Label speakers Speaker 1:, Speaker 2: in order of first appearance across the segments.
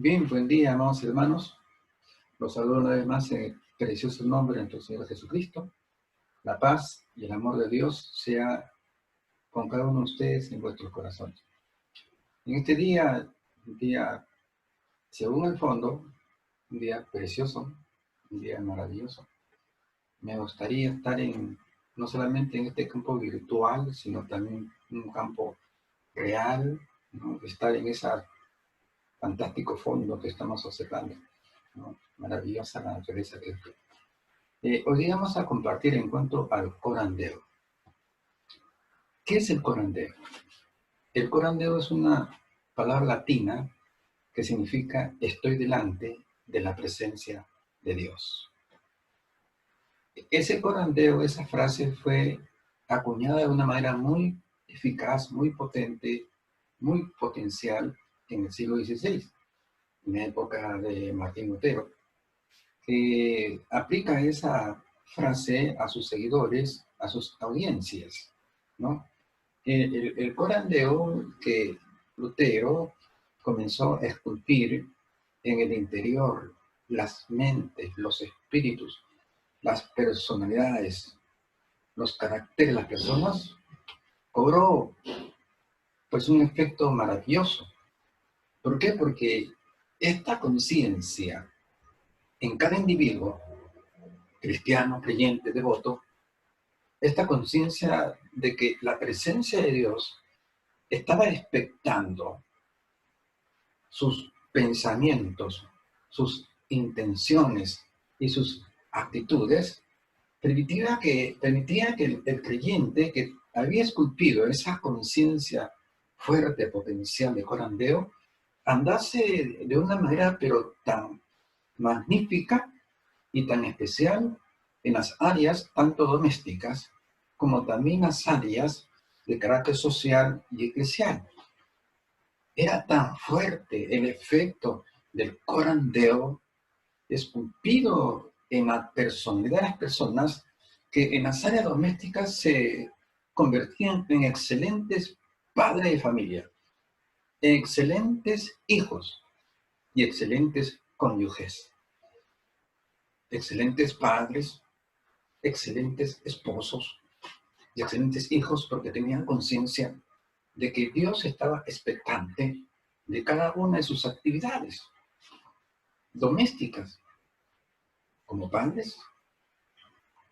Speaker 1: Bien, buen día, amados hermanos. Los saludo una vez más en el precioso nombre de nuestro Señor Jesucristo. La paz y el amor de Dios sea con cada uno de ustedes en vuestros corazones. En este día, un día, según el fondo, un día precioso, un día maravilloso. Me gustaría estar no solamente en este campo virtual, sino también en un campo real, ¿no? Estar en ese fantástico fondo que estamos observando, ¿no? Maravillosa la naturaleza que es. Hoy día vamos a compartir en cuanto al corandeo. ¿Qué es el corandeo? El corandeo es una palabra latina que significa estoy delante de la presencia de Dios. Ese corandeo, esa frase fue acuñada de una manera muy eficaz, muy potente, muy potencial en el siglo XVI, en la época de Martín Lutero, que aplica esa frase a sus seguidores, a sus audiencias, ¿no? El corandeo que Lutero comenzó a esculpir en el interior, las mentes, los espíritus, las personalidades, los caracteres de las personas, cobró pues un efecto maravilloso. ¿Por qué? Porque esta conciencia en cada individuo, cristiano, creyente, devoto, esta conciencia de que la presencia de Dios estaba expectando sus pensamientos, sus intenciones y sus actitudes, permitía que el creyente que había esculpido esa conciencia fuerte, potencial de corandeo, andase de una manera pero tan magnífica y tan especial en las áreas tanto domésticas como también las áreas de carácter social y eclesial. Era tan fuerte el efecto del corandeo esculpido en la personalidad de las personas que en las áreas domésticas se convertían en excelentes padres de familia, en excelentes hijos y excelentes cónyuges, excelentes padres, excelentes esposos y excelentes hijos porque tenían conciencia de que Dios estaba expectante de cada una de sus actividades domésticas, como padres,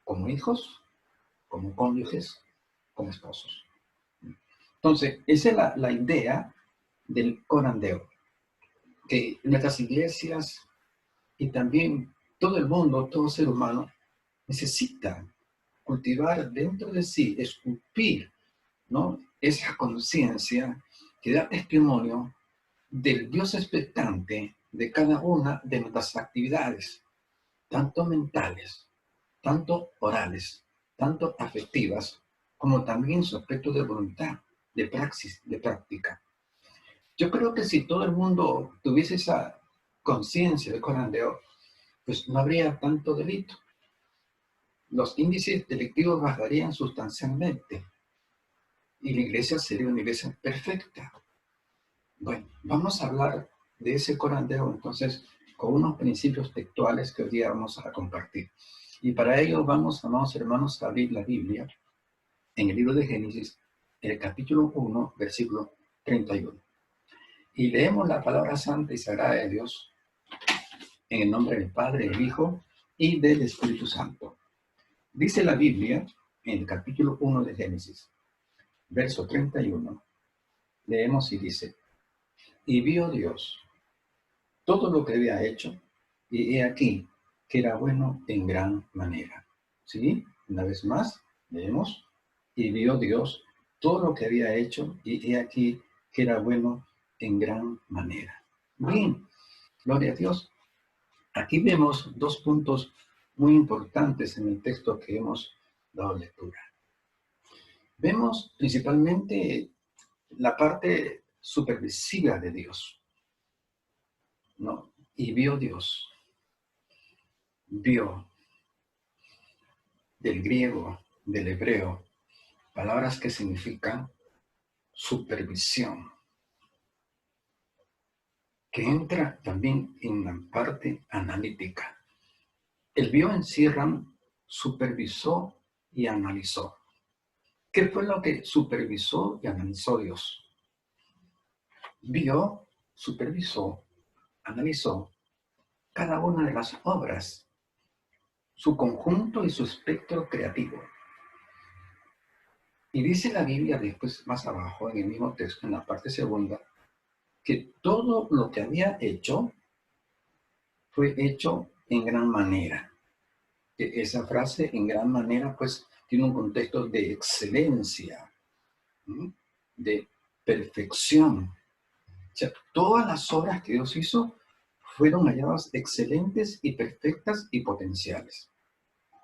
Speaker 1: como hijos, como cónyuges, como esposos. Entonces, esa es la idea del corandeo, que nuestras iglesias y también todo el mundo, todo ser humano, necesita cultivar dentro de sí, esculpir, ¿no? Esa conciencia que da testimonio del Dios expectante de cada una de nuestras actividades, tanto mentales, tanto orales, tanto afectivas, como también su aspecto de voluntad, de praxis, de práctica. Yo creo que si todo el mundo tuviese esa conciencia de corandeo, pues no habría tanto delito. Los índices delictivos bajarían sustancialmente y la iglesia sería una iglesia perfecta. Bueno, vamos a hablar de ese corandeo entonces con unos principios textuales que hoy día vamos a compartir. Y para ello vamos, amados hermanos, a abrir la Biblia en el libro de Génesis, en el capítulo 1, versículo 31. Y leemos la palabra santa y sagrada de Dios en el nombre del Padre, del Hijo y del Espíritu Santo. Dice la Biblia en el capítulo 1 de Génesis, verso 31, leemos y dice, y vio Dios todo lo que había hecho, y he aquí que era bueno en gran manera. ¿Sí? Una vez más, leemos, y vio Dios todo lo que había hecho, y he aquí que era bueno en gran manera. Bien, gloria a Dios. Aquí vemos dos puntos muy importantes en el texto que hemos dado lectura. Vemos principalmente la parte supervisiva de Dios, ¿no? Y vio Dios, vio, del griego, del hebreo, palabras que significan supervisión. que entra también en la parte analítica. El vio en Sirram, supervisó y analizó. ¿Qué fue lo que supervisó y analizó Dios? Vio, supervisó, analizó cada una de las obras, su conjunto y su espectro creativo. Y dice la Biblia después, más abajo, en el mismo texto, en la parte segunda, que todo lo que había hecho fue hecho en gran manera. Esa frase, en gran manera, pues tiene un contexto de excelencia, ¿sí? De perfección. O sea, todas las obras que Dios hizo fueron halladas excelentes y perfectas y potenciales.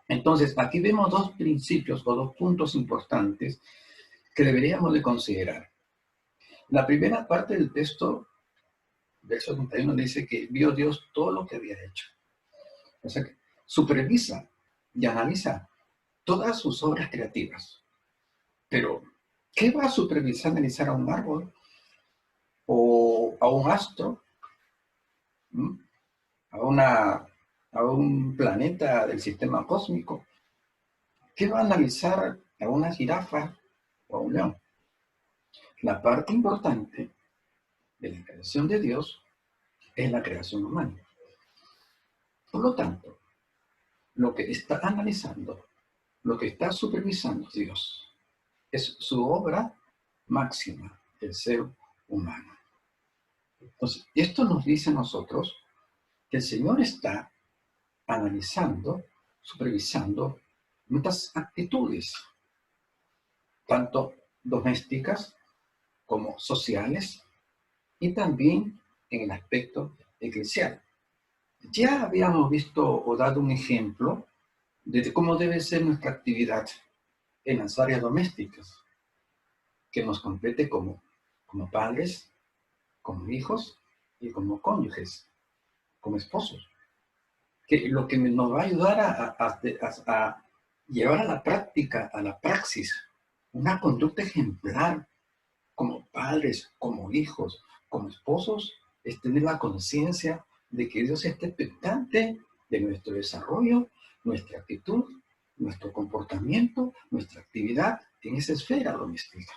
Speaker 1: Entonces, aquí vemos dos principios o dos puntos importantes que deberíamos de considerar. La primera parte del texto, verso 31, dice que vio Dios todo lo que había hecho. O sea, que supervisa y analiza todas sus obras creativas. Pero, ¿qué va a supervisar, analizar a un árbol o a un astro? ¿Mm? A, a un planeta del sistema cósmico. ¿Qué va a analizar a una jirafa o a un león? La parte importante de la creación de Dios es la creación humana. Por lo tanto, lo que está analizando, lo que está supervisando Dios, es su obra máxima, el ser humano. Entonces, esto nos dice a nosotros que el Señor está analizando, supervisando nuestras actitudes, tanto domésticas como sociales y también en el aspecto eclesial. Ya habíamos visto o dado un ejemplo de cómo debe ser nuestra actividad en las áreas domésticas, que nos compete como padres, como hijos y como cónyuges, como esposos. Que lo que nos va a ayudar a llevar a la práctica, a la praxis, una conducta ejemplar como padres, como hijos, como esposos, es tener la conciencia de que Dios esté expectante de nuestro desarrollo, nuestra actitud, nuestro comportamiento, nuestra actividad en esa esfera doméstica.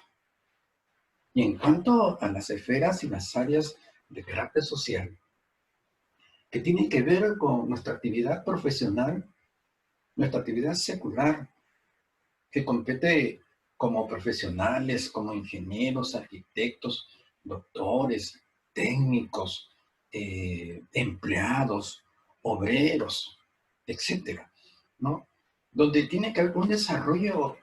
Speaker 1: Y en cuanto a las esferas y las áreas de carácter social, que tienen que ver con nuestra actividad profesional, nuestra actividad secular, que compete como profesionales, como ingenieros, arquitectos, doctores, técnicos, empleados, obreros, etcétera, ¿no? Donde tiene que haber un desarrollo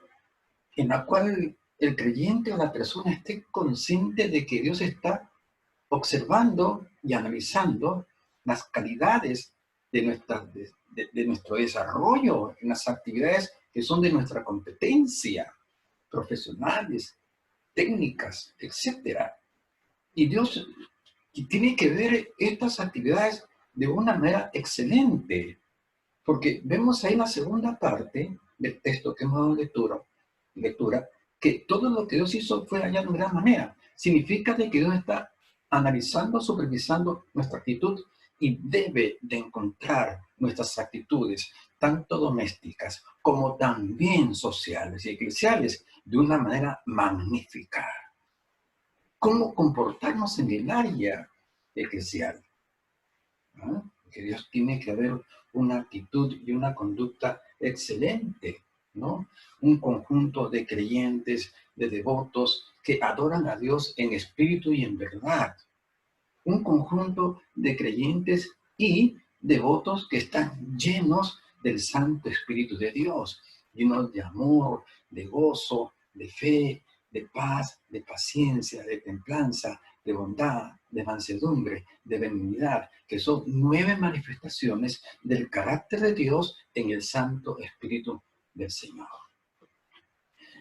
Speaker 1: en la cual el creyente o la persona esté consciente de que Dios está observando y analizando las calidades de nuestro desarrollo en las actividades que son de nuestra competencia, profesionales, técnicas, etcétera. Y Dios tiene que ver estas actividades de una manera excelente, porque vemos ahí en la segunda parte del texto que hemos dado lectura, que todo lo que Dios hizo fue hallado en gran manera. Significa de que Dios está analizando, supervisando nuestra actitud y debe de encontrar nuestras actitudes, tanto domésticas como también sociales y eclesiales, de una manera magnífica. ¿Cómo comportarnos en el área eclesial? ¿Ah? Que Dios tiene que haber una actitud y una conducta excelente, ¿no? Un conjunto de creyentes, de devotos que adoran a Dios en espíritu y en verdad. Un conjunto de creyentes y devotos que están llenos del Santo Espíritu de Dios, llenos de amor, de gozo, de fe, de paz, de paciencia, de templanza, de bondad, de mansedumbre, de benignidad, que son 9 manifestaciones del carácter de Dios en el Santo Espíritu del Señor.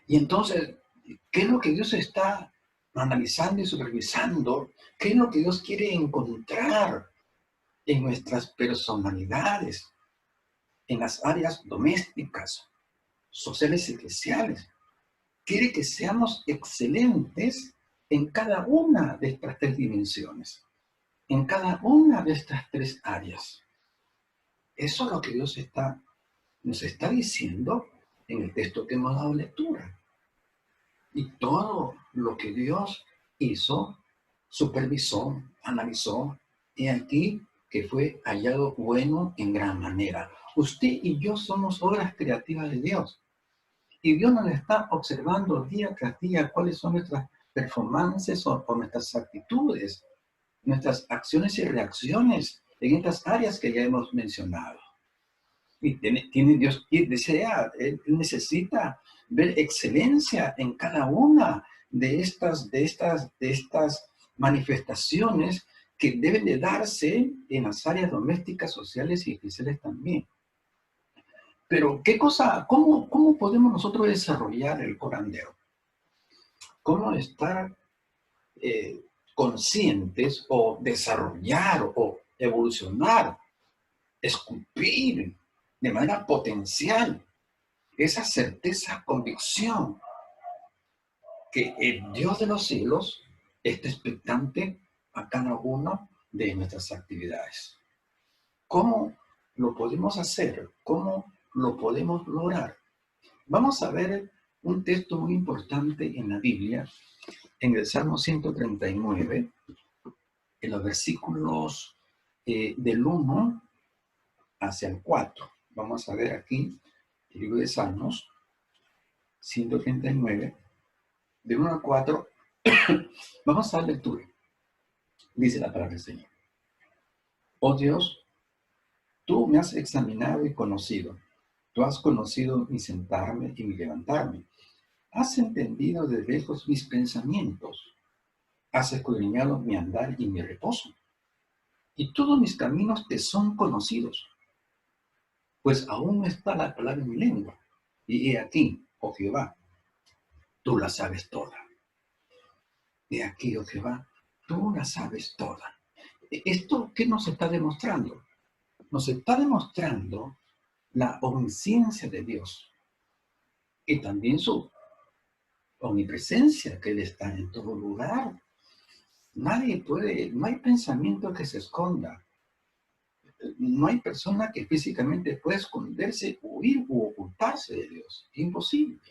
Speaker 1: Y entonces, ¿qué es lo que Dios está analizando y supervisando? ¿Qué es lo que Dios quiere encontrar en nuestras personalidades, en las áreas domésticas, sociales y eclesiales? Quiere que seamos excelentes en cada una de estas 3 dimensiones. en cada una de estas tres áreas. Eso es lo que Dios nos está diciendo en el texto que hemos dado lectura. Y todo lo que Dios hizo, supervisó, analizó, y aquí que fue hallado bueno en gran manera. Usted y yo somos obras creativas de Dios. Y Dios nos está observando día tras día cuáles son nuestras performances o nuestras actitudes, nuestras acciones y reacciones en estas áreas que ya hemos mencionado. Y tiene Dios, y desea, Él necesita ver excelencia en cada una de estas manifestaciones que deben de darse en las áreas domésticas, sociales y especiales también. Pero, cómo podemos nosotros desarrollar el corandeo? ¿Cómo estar conscientes o desarrollar o evolucionar, esculpir de manera potencial esa certeza, convicción que el Dios de los cielos está expectante a cada una de nuestras actividades? ¿Cómo lo podemos hacer? ¿Cómo lo podemos lograr? Vamos a ver un texto muy importante en la Biblia, en el Salmo 139, en los versículos del 1 hacia el 4. Vamos a ver aquí el libro de Salmos 139, de 1 al 4. Vamos a dar lectura. Dice la palabra del Señor. Oh Dios, tú me has examinado y conocido. Tú has conocido mi sentarme y mi levantarme. Has entendido de lejos mis pensamientos. Has escudriñado mi andar y mi reposo. Y todos mis caminos te son conocidos. Pues aún no está la palabra en mi lengua. Y he aquí, oh Jehová, tú la sabes toda. He aquí, oh Jehová, tú la sabes toda. ¿Esto qué nos está demostrando? Nos está demostrando la omnisciencia de Dios y también su omnipresencia, que Él está en todo lugar. No hay pensamiento que se esconda. No hay persona que físicamente pueda esconderse, huir u ocultarse de Dios. Imposible.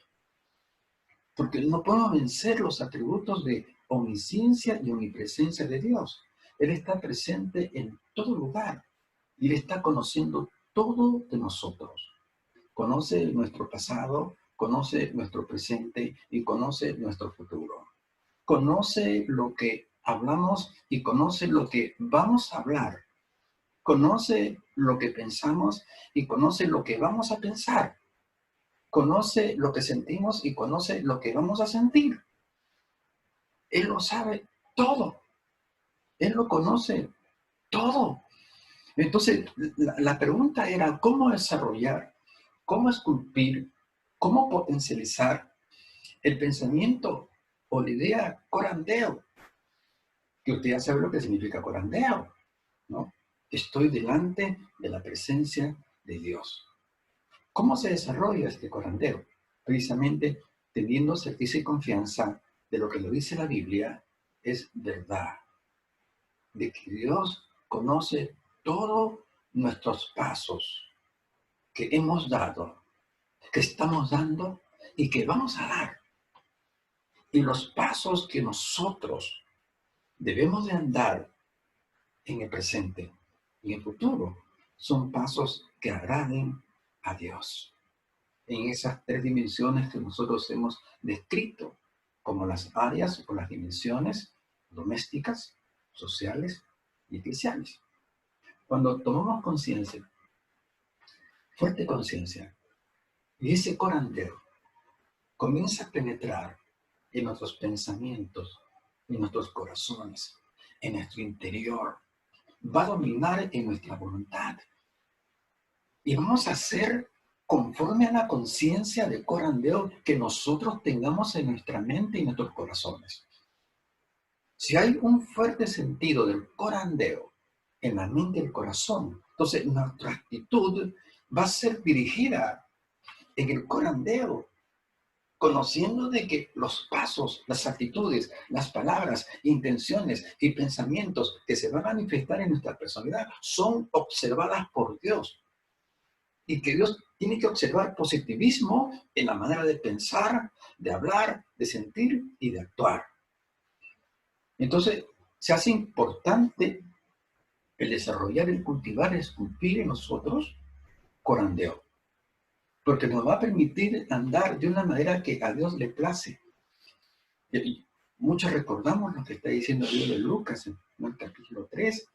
Speaker 1: Porque no podemos vencer los atributos de omnisciencia y omnipresencia de Dios. Él está presente en todo lugar y Él está conociendo todo de nosotros. Conoce nuestro pasado, conoce nuestro presente y conoce nuestro futuro. Conoce lo que hablamos y conoce lo que vamos a hablar. Conoce lo que pensamos y conoce lo que vamos a pensar. Conoce lo que sentimos y conoce lo que vamos a sentir. Él lo sabe todo. Él lo conoce todo. Entonces, la pregunta era cómo desarrollar, cómo esculpir, cómo potencializar el pensamiento o la idea corandeo. Que usted ya sabe lo que significa corandeo, ¿no? Estoy delante de la presencia de Dios. ¿Cómo se desarrolla este corandeo? Precisamente teniendo certeza y confianza de lo que lo dice la Biblia es verdad. De que Dios conoce todos nuestros pasos que hemos dado, que estamos dando y que vamos a dar. Y los pasos que nosotros debemos de andar en el presente y en el futuro son pasos que agraden a Dios. En esas tres dimensiones que nosotros hemos descrito como las áreas o las dimensiones domésticas, sociales y eclesiales. Cuando tomamos conciencia, fuerte conciencia, y ese corandeo comienza a penetrar en nuestros pensamientos, en nuestros corazones, en nuestro interior, va a dominar en nuestra voluntad. Y vamos a hacer conforme a la conciencia de corandeo que nosotros tengamos en nuestra mente y en nuestros corazones. Si hay un fuerte sentido del corandeo en la mente y el corazón, entonces nuestra actitud va a ser dirigida en el corandeo conociendo de que los pasos, las actitudes, las palabras, intenciones y pensamientos que se van a manifestar en nuestra personalidad son observadas por Dios. Y que Dios tiene que observar positivismo en la manera de pensar, de hablar, de sentir y de actuar. Entonces, se hace importante el desarrollar, el cultivar, el esculpir en nosotros corandeo, porque nos va a permitir andar de una manera que a Dios le place. Y muchos recordamos lo que está diciendo el libro de Lucas en el capítulo 3,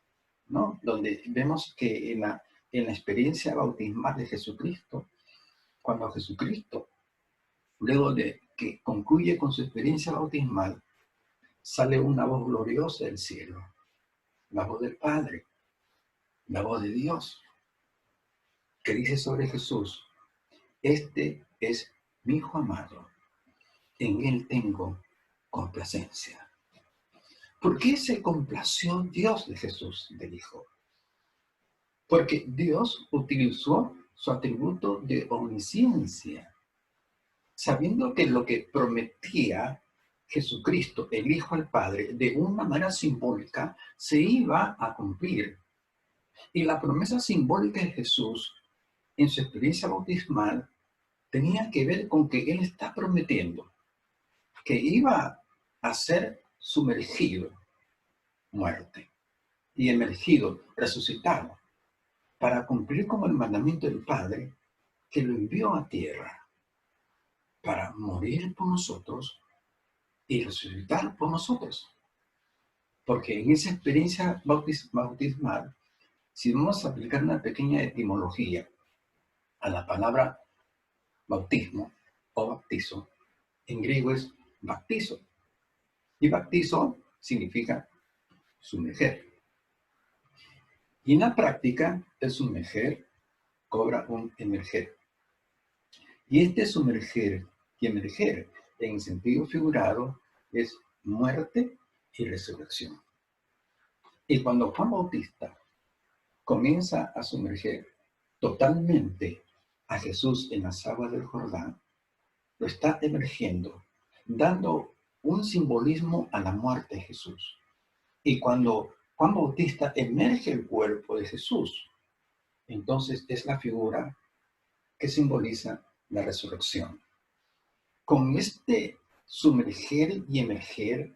Speaker 1: ¿no? Donde vemos que en la experiencia bautismal de Jesucristo, cuando Jesucristo, luego de que concluye con su experiencia bautismal, sale una voz gloriosa del cielo, la voz del Padre, la voz de Dios, que dice sobre Jesús: este es mi Hijo amado, en él tengo complacencia. ¿Por qué se complació Dios de Jesús, del Hijo? Porque Dios utilizó su atributo de omnisciencia, sabiendo que lo que prometía Jesucristo, el Hijo al Padre, de una manera simbólica, se iba a cumplir. Y la promesa simbólica de Jesús, en su experiencia bautismal, tenía que ver con que Él está prometiendo que iba a ser sumergido, muerte, y emergido, resucitado, para cumplir con el mandamiento del Padre que lo envió a tierra, para morir por nosotros y resucitar por nosotros. Porque en esa experiencia bautismal, si vamos a aplicar una pequeña etimología a la palabra bautismo o bautizo, en griego es baptizo. Y baptizo significa sumerger. Y en la práctica, el sumerger cobra un emerger. Y este sumerger y emerger, en sentido figurado, es muerte y resurrección. Y cuando Juan Bautista comienza a sumerger totalmente a Jesús en las aguas del Jordán, lo está emergiendo, dando un simbolismo a la muerte de Jesús. Y cuando Juan Bautista emerge el cuerpo de Jesús, entonces es la figura que simboliza la resurrección. Con este sumerger y emerger,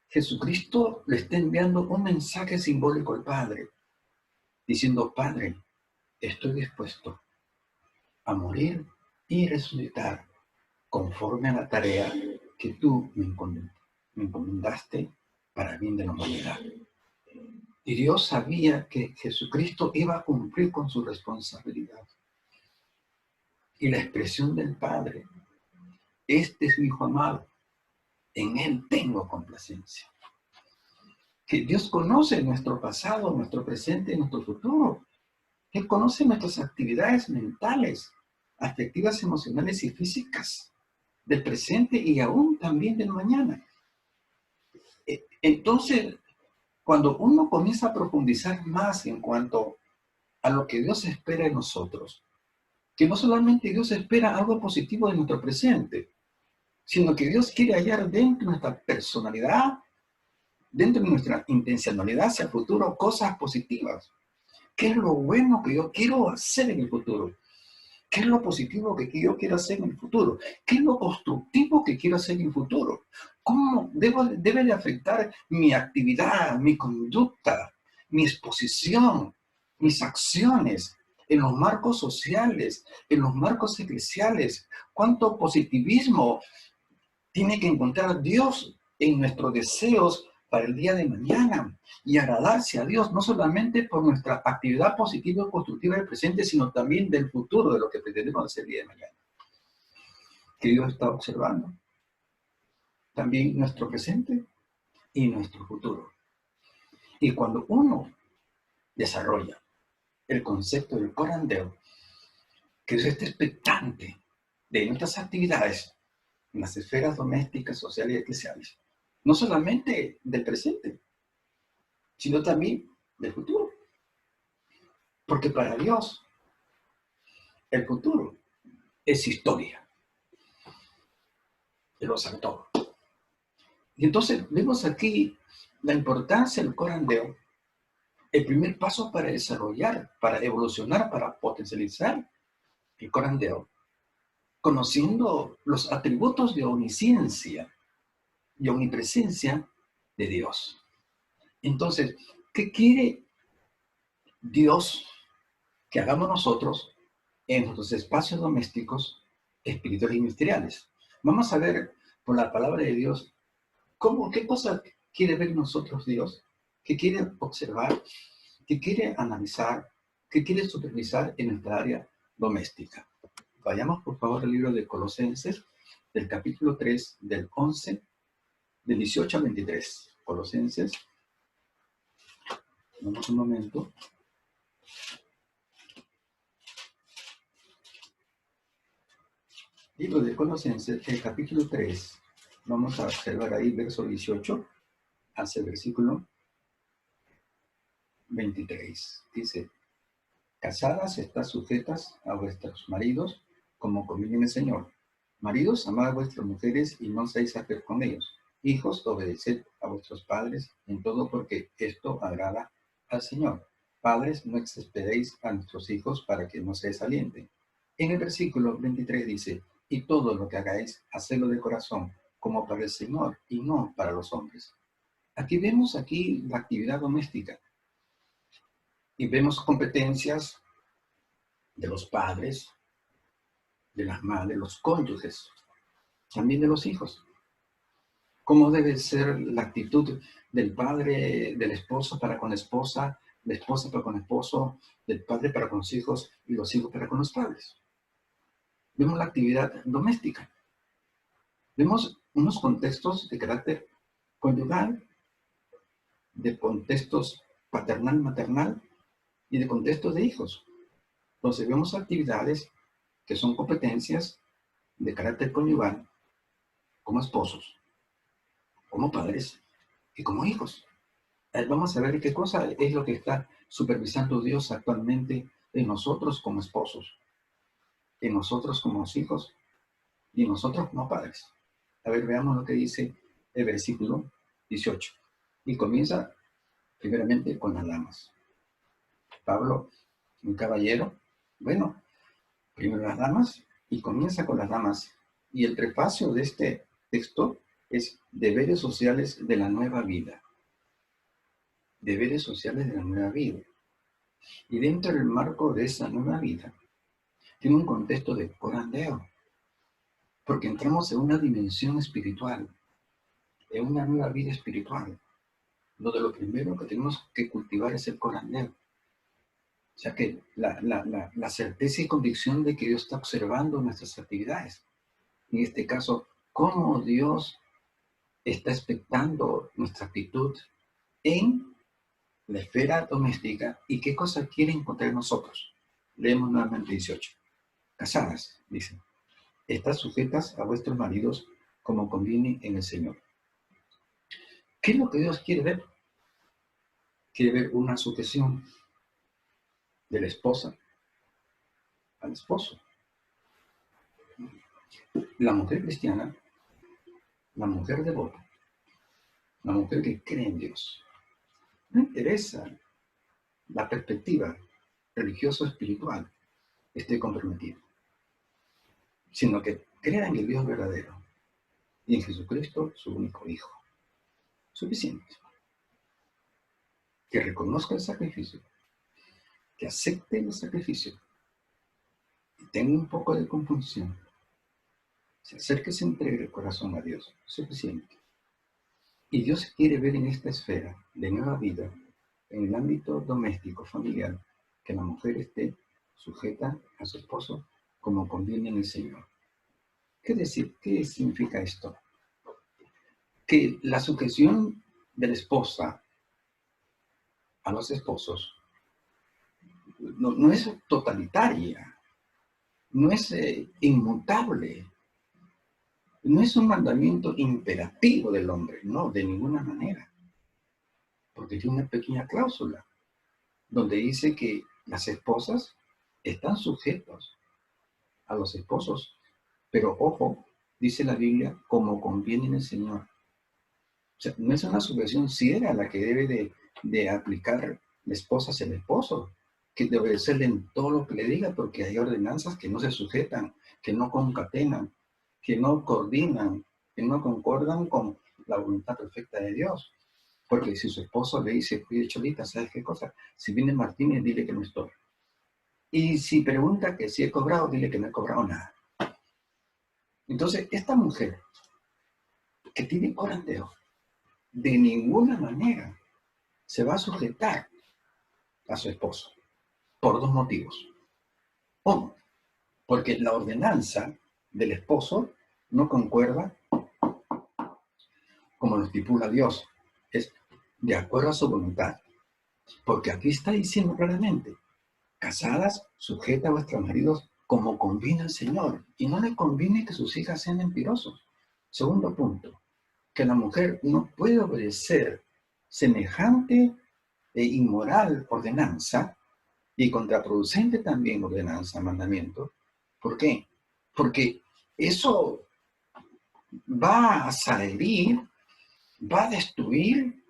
Speaker 1: Jesucristo le está enviando un mensaje simbólico al Padre, diciendo: Padre, estoy dispuesto a morir y resucitar conforme a la tarea que tú me encomendaste para el bien de la humanidad. Y Dios sabía que Jesucristo iba a cumplir con su responsabilidad. Y la expresión del Padre: este es mi Hijo amado, en él tengo complacencia. Que Dios conoce nuestro pasado, nuestro presente y nuestro futuro. Él conoce nuestras actividades mentales, afectivas, emocionales y físicas del presente y aún también del mañana. Entonces, cuando uno comienza a profundizar más en cuanto a lo que Dios espera de nosotros, que no solamente Dios espera algo positivo de nuestro presente, sino que Dios quiere hallar dentro de nuestra personalidad, dentro de nuestra intencionalidad hacia el futuro, cosas positivas. ¿Qué es lo bueno que yo quiero hacer en el futuro? ¿Qué es lo positivo que yo quiero hacer en el futuro? ¿Qué es lo constructivo que quiero hacer en el futuro? ¿Cómo debe de afectar mi actividad, mi conducta, mi exposición, mis acciones en los marcos sociales, en los marcos eclesiales? ¿Cuánto positivismo tiene que encontrar Dios en nuestros deseos para el día de mañana y agradarse a Dios, no solamente por nuestra actividad positiva y constructiva del presente, sino también del futuro, de lo que pretendemos hacer el día de mañana? Que Dios está observando también nuestro presente y nuestro futuro. Y cuando uno desarrolla el concepto del corandeo, que es este expectante de nuestras actividades en las esferas domésticas, sociales y eclesiales, no solamente del presente, sino también del futuro. Porque para Dios, el futuro es historia. Él lo sabe todo. Y entonces vemos aquí la importancia del corandeo, el primer paso para desarrollar, para evolucionar, para potencializar el corandeo, conociendo los atributos de omnisciencia y omnipresencia de Dios. Entonces, ¿qué quiere Dios que hagamos nosotros en nuestros espacios domésticos, espirituales y ministeriales? Vamos a ver por la palabra de Dios qué cosa quiere ver nosotros Dios, qué quiere observar, qué quiere analizar, qué quiere supervisar en nuestra área doméstica. Vayamos por favor al libro de Colosenses, del capítulo 3, del 11, del 18 al 23. Colosenses, vamos un momento. Libro de Colosenses, el capítulo 3. Vamos a observar ahí verso 18 hacia el versículo 23. Dice: casadas, estad sujetas a vuestros maridos, como conviene en el Señor. Maridos, amad a vuestras mujeres y no seáis ajenos con ellos. Hijos, obedeced a vuestros padres en todo, porque esto agrada al Señor. Padres, no exasperéis a nuestros hijos para que no se desalienten. En el versículo 23 dice: y todo lo que hagáis, hacedlo de corazón, como para el Señor y no para los hombres. Aquí vemos la actividad doméstica y vemos competencias de los padres, de las madres, los cónyuges, también de los hijos. ¿Cómo debe ser la actitud del padre, del esposo para con la esposa para con el esposo, del padre para con los hijos y los hijos para con los padres? Vemos la actividad doméstica. Vemos unos contextos de carácter conyugal, de contextos paternal-maternal y de contextos de hijos. Entonces vemos actividades que son competencias de carácter conyugal como esposos, como padres y como hijos. Vamos a ver qué cosa es lo que está supervisando Dios actualmente en nosotros como esposos, en nosotros como hijos y en nosotros como padres. A ver, veamos lo que dice el versículo 18. Y comienza primeramente con las damas. Pablo, un caballero, bueno, primero las damas y comienza con las damas. Y el prefacio de este texto es deberes sociales de la nueva vida. Deberes sociales de la nueva vida. Y dentro del marco de esa nueva vida, tiene un contexto de corandeo, porque entramos en una dimensión espiritual, en una nueva vida espiritual, donde lo primero que tenemos que cultivar es el corandeo. O sea que la certeza y convicción de que Dios está observando nuestras actividades. En este caso, cómo Dios está expectando nuestra actitud en la esfera doméstica y qué cosa quiere encontrar en nosotros. Leemos nuevamente 18. Casadas, dice, estad sujetas a vuestros maridos como conviene en el Señor. ¿Qué es lo que Dios quiere ver? Quiere ver una sujeción de la esposa al esposo. La mujer cristiana, la mujer devota, la mujer que cree en Dios. No interesa la perspectiva religioso-espiritual que esté comprometida, sino que crea en el Dios verdadero y en Jesucristo, su único Hijo. Suficiente. Que reconozca el sacrificio, que acepte el sacrificio, que tenga un poco de compunción, se acerque, se entregue el corazón a Dios. Suficiente. Y Dios quiere ver en esta esfera de nueva vida, en el ámbito doméstico, familiar, que la mujer esté sujeta a su esposo como conviene en el Señor. ¿Qué significa esto? Que la sujeción de la esposa a los esposos no es totalitaria, no es inmutable, no es un mandamiento imperativo del hombre, no, de ninguna manera, porque tiene una pequeña cláusula donde dice que las esposas están sujetas a los esposos, pero ojo, dice la Biblia, como conviene en el Señor. O sea, no es una sujeción ciega la que debe de aplicar la esposa hacia el esposo, que debe obedecerle en todo lo que le diga, porque hay ordenanzas que no se sujetan, que no concatenan, que no coordinan, que no concordan con la voluntad perfecta de Dios. Porque si su esposo le dice, oye, Cholita, ¿sabes qué cosa? Si viene Martínez, dile que no estoy. Y si pregunta que si he cobrado, dile que no he cobrado nada. Entonces, esta mujer que tiene corandeo, de ninguna manera se va a sujetar a su esposo, por dos motivos. Uno, porque la ordenanza del esposo no concuerda como lo estipula Dios, es de acuerdo a su voluntad. Porque aquí está diciendo claramente, casadas, sujeta a vuestros maridos como conviene al Señor, y no le conviene que sus hijas sean mentirosos. Segundo punto, que la mujer no puede obedecer semejante e inmoral ordenanza y contraproducente también ordenanza, mandamiento. ¿Por qué? Porque eso va a salir, va a destruir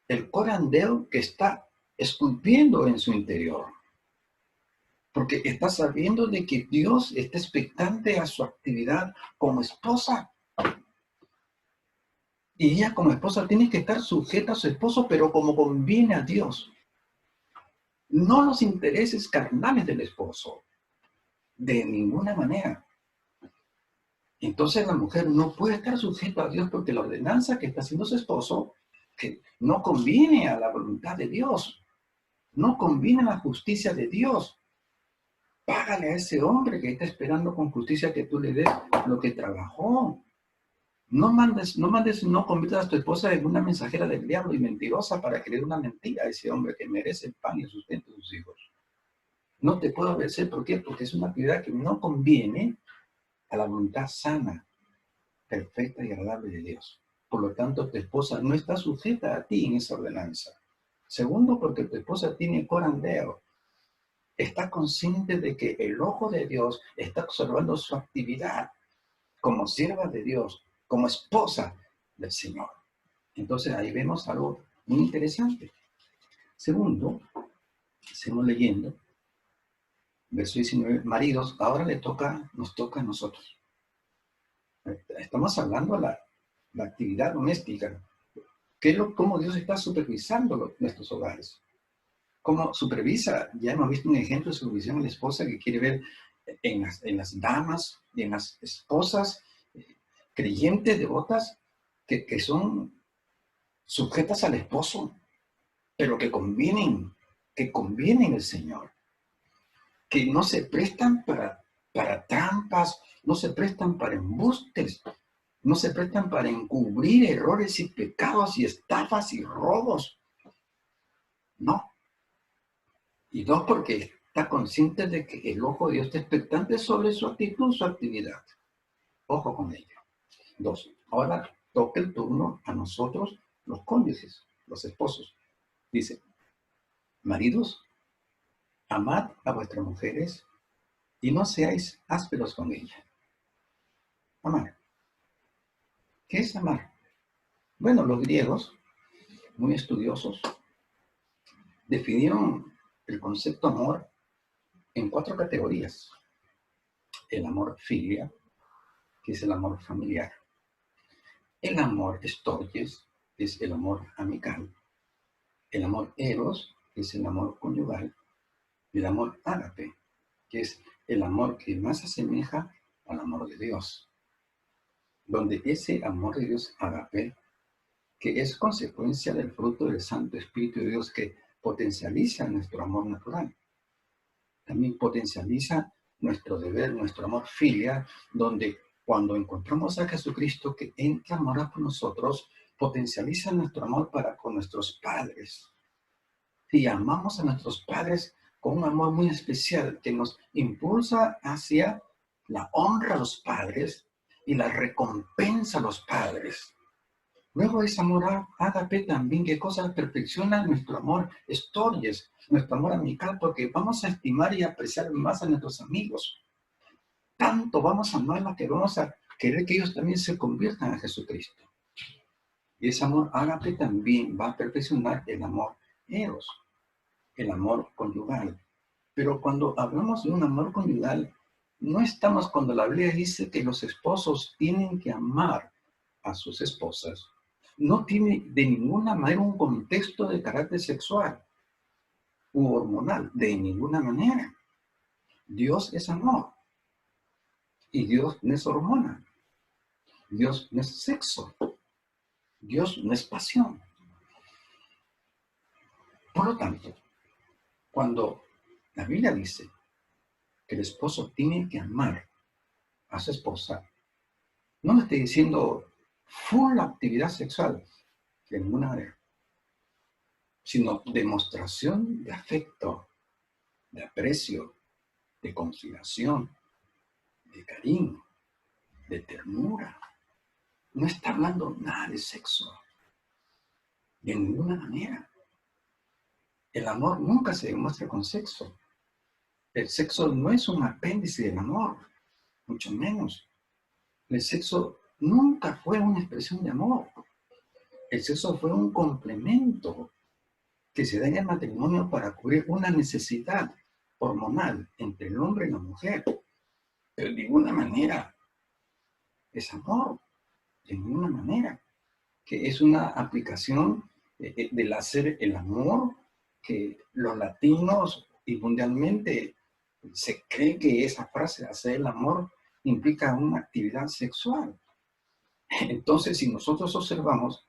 Speaker 1: el corandeo que está esculpiendo en su interior. Porque está sabiendo de que Dios está expectante a su actividad como esposa. Y ella como esposa tiene que estar sujeta a su esposo, pero como conviene a Dios. No los intereses carnales del esposo. De ninguna manera. Entonces la mujer no puede estar sujeta a Dios porque la ordenanza que está haciendo su esposo que no conviene a la voluntad de Dios. No conviene a la justicia de Dios. Págale a ese hombre que está esperando con justicia que tú le des lo que trabajó. No conviertas a tu esposa en una mensajera del diablo y mentirosa para creer una mentira a ese hombre que merece el pan y el sustento de sus hijos. No te puedo obedecer, ¿por qué? Porque es una actividad que no conviene a la voluntad sana, perfecta y agradable de Dios. Por lo tanto, tu esposa no está sujeta a ti en esa ordenanza. Segundo, porque tu esposa tiene corandeo. Está consciente de que el ojo de Dios está observando su actividad como sierva de Dios, como esposa del Señor. Entonces ahí vemos algo muy interesante. Segundo, seguimos leyendo, verso 19, maridos, ahora nos toca a nosotros. Estamos hablando de la actividad doméstica. ¿Cómo Dios está supervisando nuestros hogares? ¿Cómo supervisa? Ya hemos visto un ejemplo de supervisión a la esposa que quiere ver en las damas y en las esposas creyentes, devotas, que son sujetas al esposo, pero que convienen el Señor, que no se prestan para trampas, no se prestan para embustes, no se prestan para encubrir errores y pecados y estafas y robos. No. Y dos, porque está consciente de que el ojo de Dios está expectante sobre su actitud, su actividad. Ojo con ello. Dos, ahora toca el turno a nosotros, los cónyuges, los esposos. Dice, maridos, amad a vuestras mujeres y no seáis ásperos con ellas. Amar. ¿Qué es amar? Bueno, los griegos, muy estudiosos, definieron el concepto amor en 4 categorías. El amor filia, que es el amor familiar. El amor storges, que es el amor amical. El amor eros, que es el amor conyugal. Y el amor ágape, que es el amor que más se asemeja al amor de Dios. Donde ese amor de Dios ágape, que es consecuencia del fruto del Santo Espíritu de Dios que potencializa nuestro amor natural. También potencializa nuestro deber, nuestro amor filial, donde cuando encontramos a Jesucristo que entra a morar por nosotros, potencializa nuestro amor para con nuestros padres. Y amamos a nuestros padres con un amor muy especial que nos impulsa hacia la honra a los padres y la recompensa a los padres. Luego es amor ágape también, que cosa perfecciona nuestro amor storges, nuestro amor amical, porque vamos a estimar y apreciar más a nuestros amigos. Tanto vamos a amarla que vamos a querer que ellos también se conviertan a Jesucristo. Y ese amor ágape también va a perfeccionar el amor eros, el amor conyugal. Pero cuando hablamos de un amor conyugal, no estamos cuando la Biblia dice que los esposos tienen que amar a sus esposas. No tiene de ninguna manera un contexto de carácter sexual u hormonal, de ninguna manera. Dios es amor y Dios no es hormona. Dios no es sexo. Dios no es pasión. Por lo tanto, cuando la Biblia dice que el esposo tiene que amar a su esposa, no me estoy diciendo full actividad sexual, de ninguna manera, sino demostración de afecto, de aprecio, de consideración, de cariño, de ternura. No está hablando nada de sexo, de ninguna manera. El amor nunca se demuestra con sexo. El sexo no es un apéndice del amor, mucho menos. El sexo nunca fue una expresión de amor. El sexo fue un complemento que se da en el matrimonio para cubrir una necesidad hormonal entre el hombre y la mujer. Pero de ninguna manera es amor, de ninguna manera. Que es una aplicación del hacer el amor que los latinos y mundialmente se cree que esa frase, hacer el amor, implica una actividad sexual. Entonces, si nosotros observamos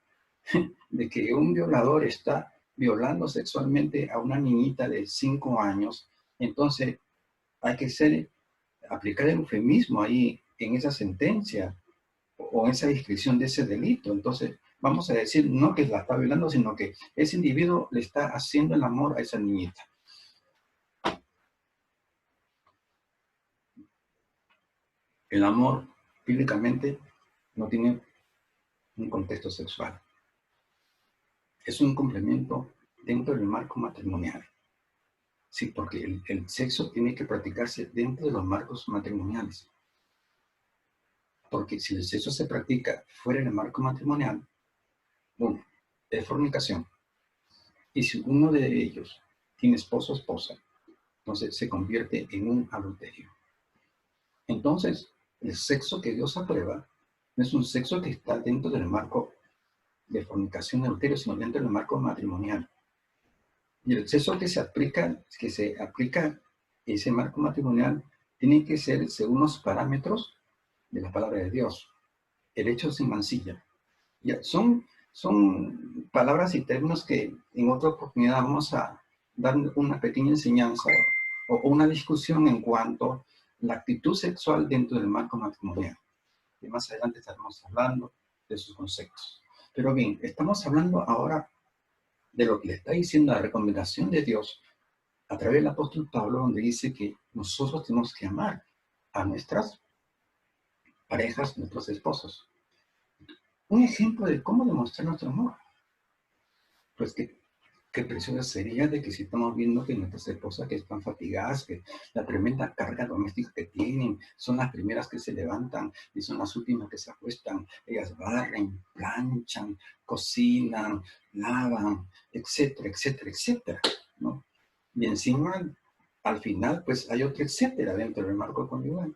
Speaker 1: de que un violador está violando sexualmente a una niñita de 5 años, entonces hay que aplicar el eufemismo ahí en esa sentencia o en esa descripción de ese delito. Entonces, vamos a decir no que la está violando, sino que ese individuo le está haciendo el amor a esa niñita. El amor, bíblicamente, no tiene un contexto sexual. Es un complemento dentro del marco matrimonial. Sí, porque el sexo tiene que practicarse dentro de los marcos matrimoniales. Porque si el sexo se practica fuera del marco matrimonial, uno, es fornicación. Y si uno de ellos tiene esposo o esposa, entonces se convierte en un adulterio. Entonces, el sexo que Dios aprueba no es un sexo que está dentro del marco de fornicación y adulterio, sino dentro del marco matrimonial. Y el sexo que se aplica ese marco matrimonial tiene que ser según los parámetros de la palabra de Dios. El hecho sin mancilla. Ya, son palabras y términos que en otra oportunidad vamos a dar una pequeña enseñanza o una discusión en cuanto a la actitud sexual dentro del marco matrimonial. Y más adelante estaremos hablando de sus conceptos. Pero bien, estamos hablando ahora de lo que le está diciendo la recomendación de Dios a través del apóstol Pablo, donde dice que nosotros tenemos que amar a nuestras parejas, nuestros esposos. Un ejemplo de cómo demostrar nuestro amor. Pues qué precioso sería de que si estamos viendo que nuestras esposas que están fatigadas, que la tremenda carga doméstica que tienen, son las primeras que se levantan y son las últimas que se acuestan. Ellas barren, planchan, cocinan, lavan, etcétera, etcétera, etcétera, ¿no? Y encima, al final, pues hay otro etcétera dentro del marco conyugal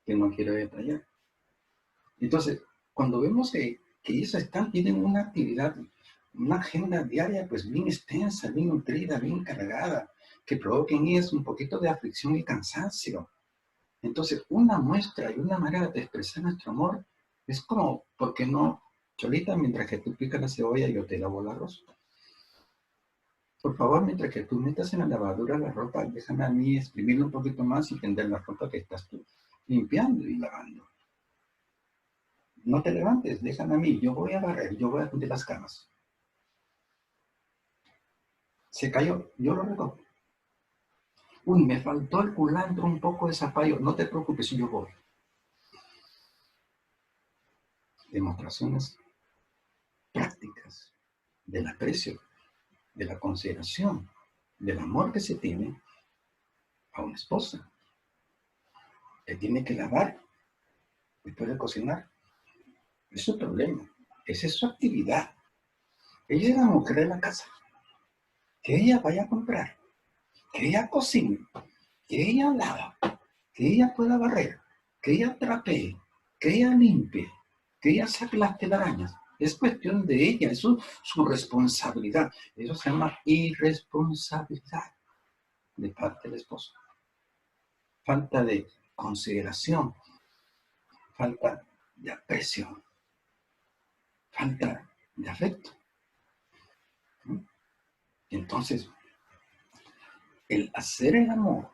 Speaker 1: que no quiero detallar. Entonces, cuando vemos que ellos tienen una actividad, una agenda diaria pues bien extensa, bien nutrida, bien cargada, que provoquen en ellas un poquito de aflicción y cansancio. Entonces, una muestra y una manera de expresar nuestro amor es como, ¿por qué no, Cholita, mientras que tú picas la cebolla, yo te lavo el arroz? Por favor, mientras que tú metas en la lavadora la ropa, déjame a mí exprimirlo un poquito más y tender la ropa que estás tú limpiando y lavando. No te levantes, déjame a mí, yo voy a barrer, yo voy a tender las camas. Se cayó, yo lo recojo. Uy, me faltó el culantro, un poco de zapallo, no te preocupes, yo voy. Demostraciones prácticas del aprecio, de la consideración, del amor que se tiene a una esposa. Que tiene que lavar, después de cocinar. Es su problema. Esa es su actividad. Ella es la mujer de la casa. Que ella vaya a comprar, que ella cocine, que ella lava, que ella pueda barrer, que ella trapee, que ella limpie, que ella saque las telarañas. Es cuestión de ella, es su responsabilidad. Eso se llama irresponsabilidad de parte del esposo. Falta de consideración, falta de aprecio, falta de afecto. Entonces, el hacer el amor,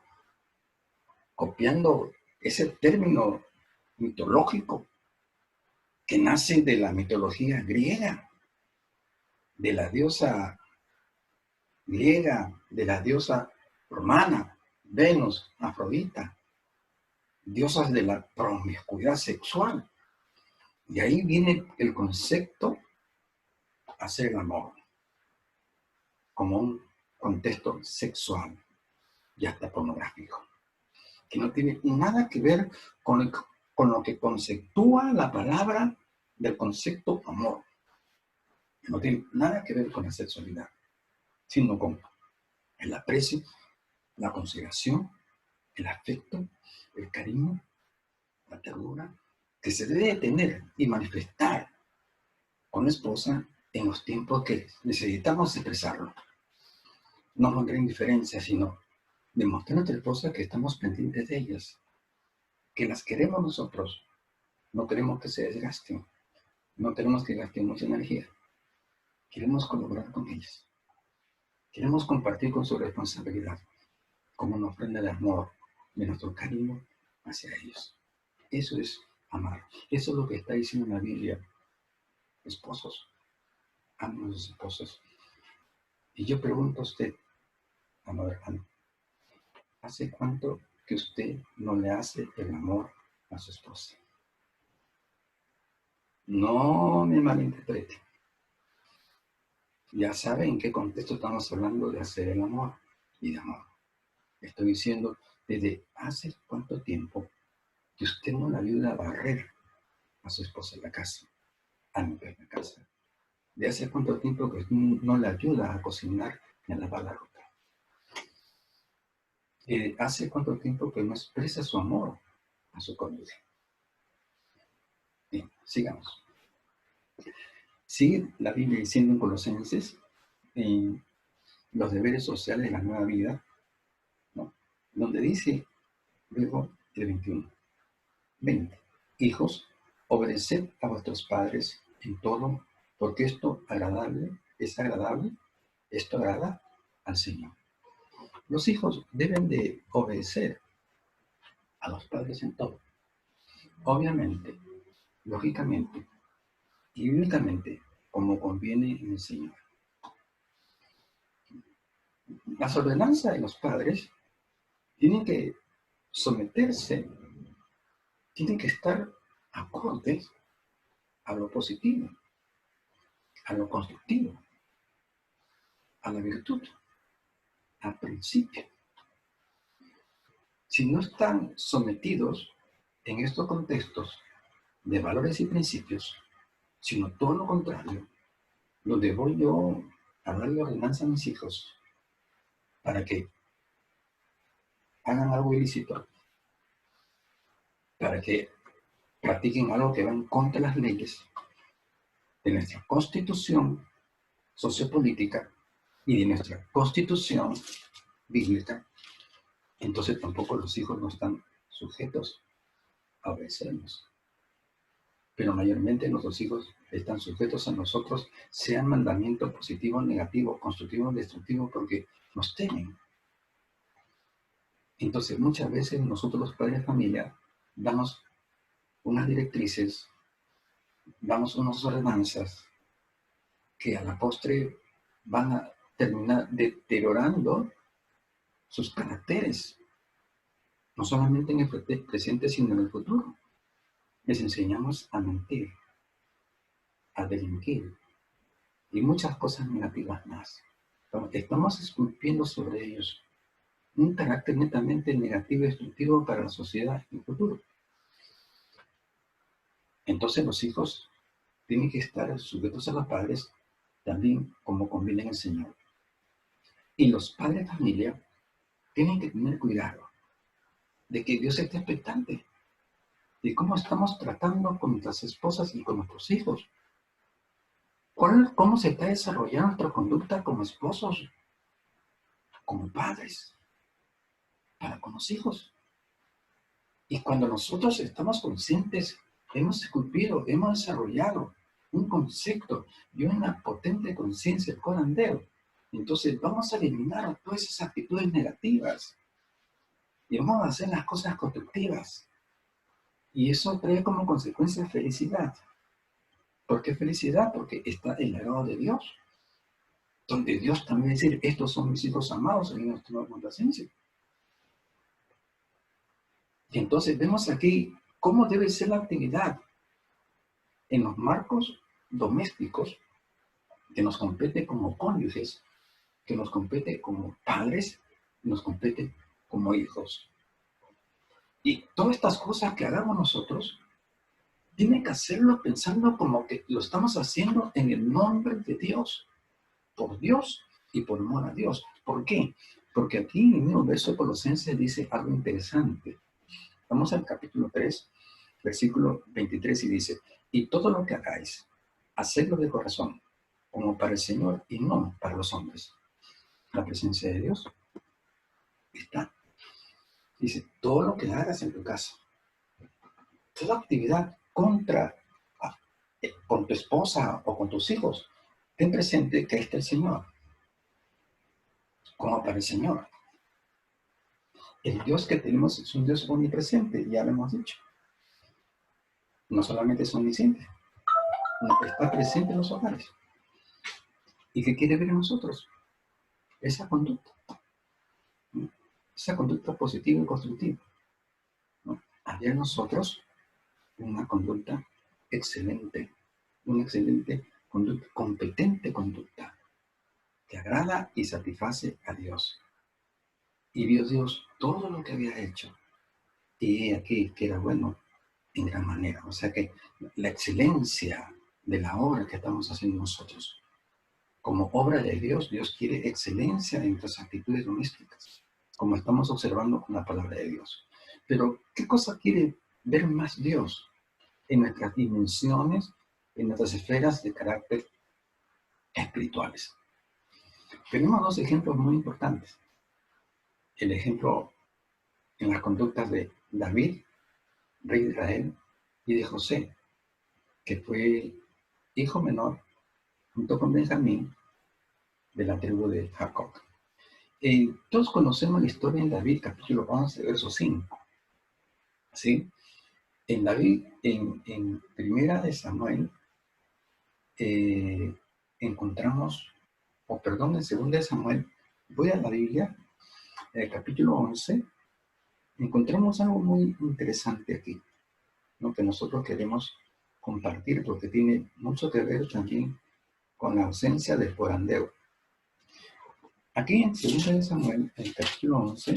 Speaker 1: copiando ese término mitológico que nace de la mitología griega, de la diosa griega, de la diosa romana, Venus, Afrodita, diosas de la promiscuidad sexual. Y ahí viene el concepto hacer el amor como un contexto sexual y hasta pornográfico, que no tiene nada que ver con lo que conceptúa la palabra del concepto amor. No tiene nada que ver con la sexualidad, sino con el aprecio, la consideración, el afecto, el cariño, la ternura, que se debe tener y manifestar con la esposa en los tiempos que necesitamos expresarlo. No mostrar indiferencia, sino demostrar a nuestra esposa que estamos pendientes de ellas, que las queremos nosotros, no queremos que se desgasten, no queremos que gasten mucha energía, queremos colaborar con ellas, queremos compartir con su responsabilidad, como una ofrenda de amor, de nuestro cariño hacia ellos. Eso es amar. Eso es lo que está diciendo la Biblia. Esposos, amen a sus esposos. Y yo pregunto a usted, amado hermano, ¿hace cuánto que usted no le hace el amor a su esposa? No me malinterprete. Ya sabe en qué contexto estamos hablando de hacer el amor y de amor. Estoy diciendo, ¿desde hace cuánto tiempo que usted no le ayuda a barrer a su esposa en la casa, a limpiar la casa? ¿De hace cuánto tiempo que no le ayuda a cocinar y a lavar la ropa? ¿Hace cuánto tiempo que no expresa su amor a su cónyuge? Bien, sigamos. Sigue la Biblia diciendo en Colosenses, en los deberes sociales de la nueva vida, ¿no? Donde dice, luego el 21, 20, hijos, obedeced a vuestros padres en todo, porque esto es agradable, esto agrada al Señor. Los hijos deben de obedecer a los padres en todo. Obviamente, lógicamente y bíblicamente, como conviene en el Señor. Las ordenanzas de los padres tienen que someterse, tienen que estar acordes a lo positivo, a lo constructivo, a la virtud, al principio. Si no están sometidos en estos contextos de valores y principios, sino todo lo contrario, donde voy yo a darle ordenanza a mis hijos para que hagan algo ilícito, para que practiquen algo que va en contra de las leyes de nuestra constitución sociopolítica y de nuestra constitución bíblica, entonces tampoco los hijos no están sujetos a obedecernos. Pero mayormente nuestros hijos están sujetos a nosotros, sean mandamientos positivos, negativos, constructivos, destructivos, porque nos temen. Entonces muchas veces nosotros los padres de familia damos unas directrices, damos unas ordenanzas que a la postre van a terminar deteriorando sus caracteres, no solamente en el presente, sino en el futuro. Les enseñamos a mentir, a delinquir y muchas cosas negativas más. Estamos esculpiendo sobre ellos un carácter netamente negativo y destructivo para la sociedad en el futuro. Entonces los hijos tienen que estar sujetos a los padres también como conviene en el Señor. Y los padres de familia tienen que tener cuidado de que Dios esté expectante de cómo estamos tratando con nuestras esposas y con nuestros hijos. ¿Cómo se está desarrollando nuestra conducta como esposos, como padres, para con los hijos? Y cuando nosotros estamos conscientes, hemos esculpido, hemos desarrollado un concepto y una potente conciencia, el corandeo, entonces vamos a eliminar todas esas actitudes negativas y vamos a hacer las cosas constructivas. Y eso trae como consecuencia felicidad. ¿Por qué felicidad? Porque está el legado de Dios, donde Dios también dice, estos son mis hijos amados en nuestra complacencia. Y entonces vemos aquí cómo debe ser la actividad en los marcos domésticos que nos compete como cónyuges, que nos compete como padres, nos compete como hijos. Y todas estas cosas que hagamos nosotros, tienen que hacerlo pensando como que lo estamos haciendo en el nombre de Dios, por Dios y por amor a Dios. ¿Por qué? Porque aquí en el mismo verso de Colosenses dice algo interesante. Vamos al capítulo 3, versículo 23 y dice, y todo lo que hagáis, hacedlo de corazón, como para el Señor y no para los hombres. La presencia de Dios está. Dice, todo lo que hagas en tu casa, toda actividad con tu esposa o con tus hijos, ten presente que está el Señor, como para el Señor. El Dios que tenemos es un Dios omnipresente, ya lo hemos dicho. No solamente es omnisciente, está presente en los hogares. ¿Y qué quiere ver en nosotros? Esa conducta. ¿No? Esa conducta positiva y constructiva. ¿No? Había en nosotros una conducta excelente, una excelente conducta, competente conducta, que agrada y satisface a Dios. Y vio Dios todo lo que había hecho. Y aquí que era bueno en gran manera. O sea que la excelencia de la obra que estamos haciendo nosotros, como obra de Dios, Dios quiere excelencia en nuestras actitudes domésticas, como estamos observando con la palabra de Dios. Pero, ¿qué cosa quiere ver más Dios en nuestras dimensiones, en nuestras esferas de carácter espirituales? Tenemos dos ejemplos muy importantes. El ejemplo en las conductas de David, rey de Israel, y de José, que fue el hijo menor, junto con Benjamín, de la tribu de Jacob. Todos conocemos la historia en David, capítulo 11, verso 5. ¿Sí? En David, en Primera de Samuel, encontramos, en Segunda de Samuel, voy a la Biblia, en el capítulo 11, encontramos algo muy interesante aquí, ¿no? Que nosotros queremos compartir porque tiene mucho que ver también con la ausencia del forandeo. Aquí en Segunda de Samuel, en el capítulo 11,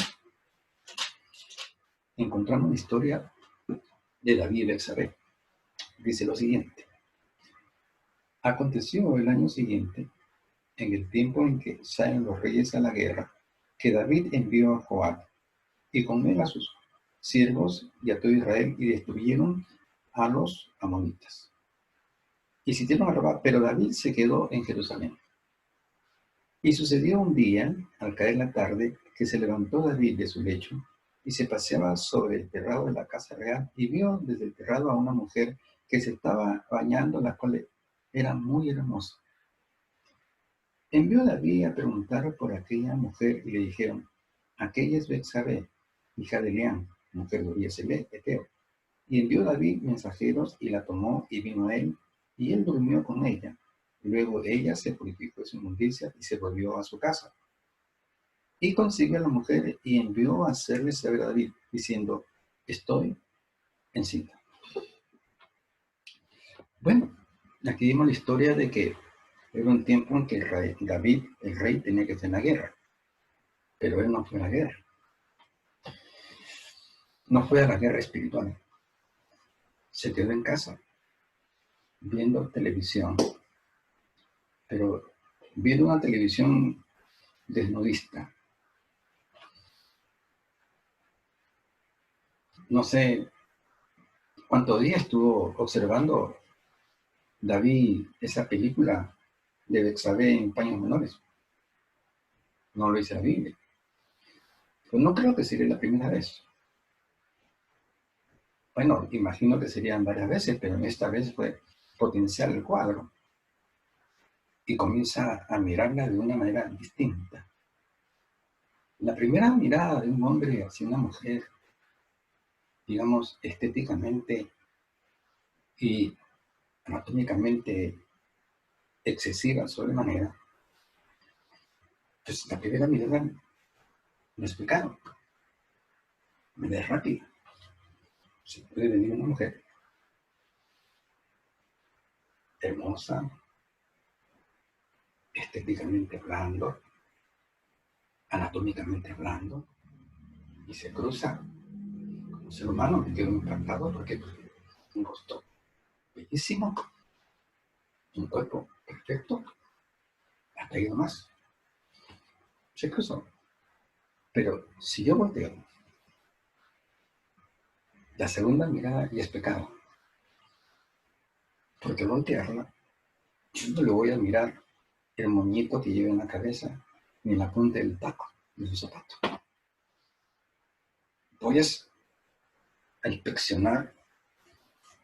Speaker 1: encontramos la historia de David y Betsabé. Dice lo siguiente. Aconteció el año siguiente, en el tiempo en que salen los reyes a la guerra, que David envió a Joab, y con él a sus siervos y a todo Israel, y destruyeron a los amonitas. Y sitiaron a Rabá, pero David se quedó en Jerusalén. Y sucedió un día, al caer la tarde, que se levantó David de su lecho, y se paseaba sobre el terrado de la casa real, y vio desde el terrado a una mujer que se estaba bañando, la cual era muy hermosa. Envió David a preguntar por aquella mujer, y le dijeron, aquella es Betsabé, hija de Eliam, mujer de Urías Eteo. Y envió David mensajeros, y la tomó, y vino a él, y él durmió con ella. Luego ella se purificó de su inmundicia, y se volvió a su casa. Y consiguió a la mujer, y envió a hacerle saber a David, diciendo, estoy encinta. Bueno, aquí vimos la historia de que era un tiempo en que David, el rey, tenía que estar en la guerra. Pero él no fue a la guerra. No fue a la guerra espiritual. Se quedó en casa. viendo televisión, pero viendo una televisión desnudista. No sé cuántos días estuvo observando David esa película de Betsabé en paños menores. No lo dice la Biblia. Pues no creo que sería la primera vez. Bueno, imagino que serían varias veces, pero esta vez fue potencial el cuadro y comienza a mirarla de una manera distinta. La primera mirada de un hombre hacia una mujer, digamos, estéticamente y anatómicamente excesiva sobremanera, pues la primera mirada no es pecado, mirada es rápida. Se puede venir una mujer hermosa, estéticamente hablando, anatómicamente hablando, y se cruza como ser humano, me quedo impactado porque un rostro bellísimo, un cuerpo perfecto, hasta ahí nomás, se cruzó. Pero si yo volteo, la segunda mirada ya es pecado, porque voltearla, yo no le voy a mirar el moñito que lleva en la cabeza, ni la punta del taco de su zapato. Voy a inspeccionar,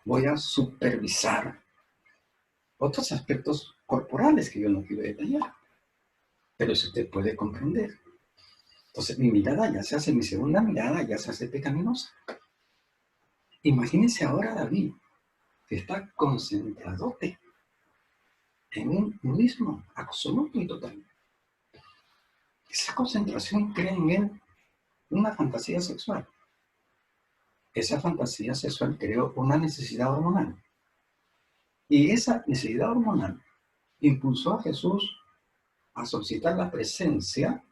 Speaker 1: voy a supervisar otros aspectos corporales que yo no quiero detallar, pero si usted puede comprender. Entonces mi mirada ya se hace, mi segunda mirada ya se hace pecaminosa. Imagínese ahora David, que está concentradote en un nudismo absoluto y total. Esa concentración crea en él una fantasía sexual. Esa fantasía sexual creó una necesidad hormonal. Y esa necesidad hormonal impulsó a Jesús a solicitar la presencia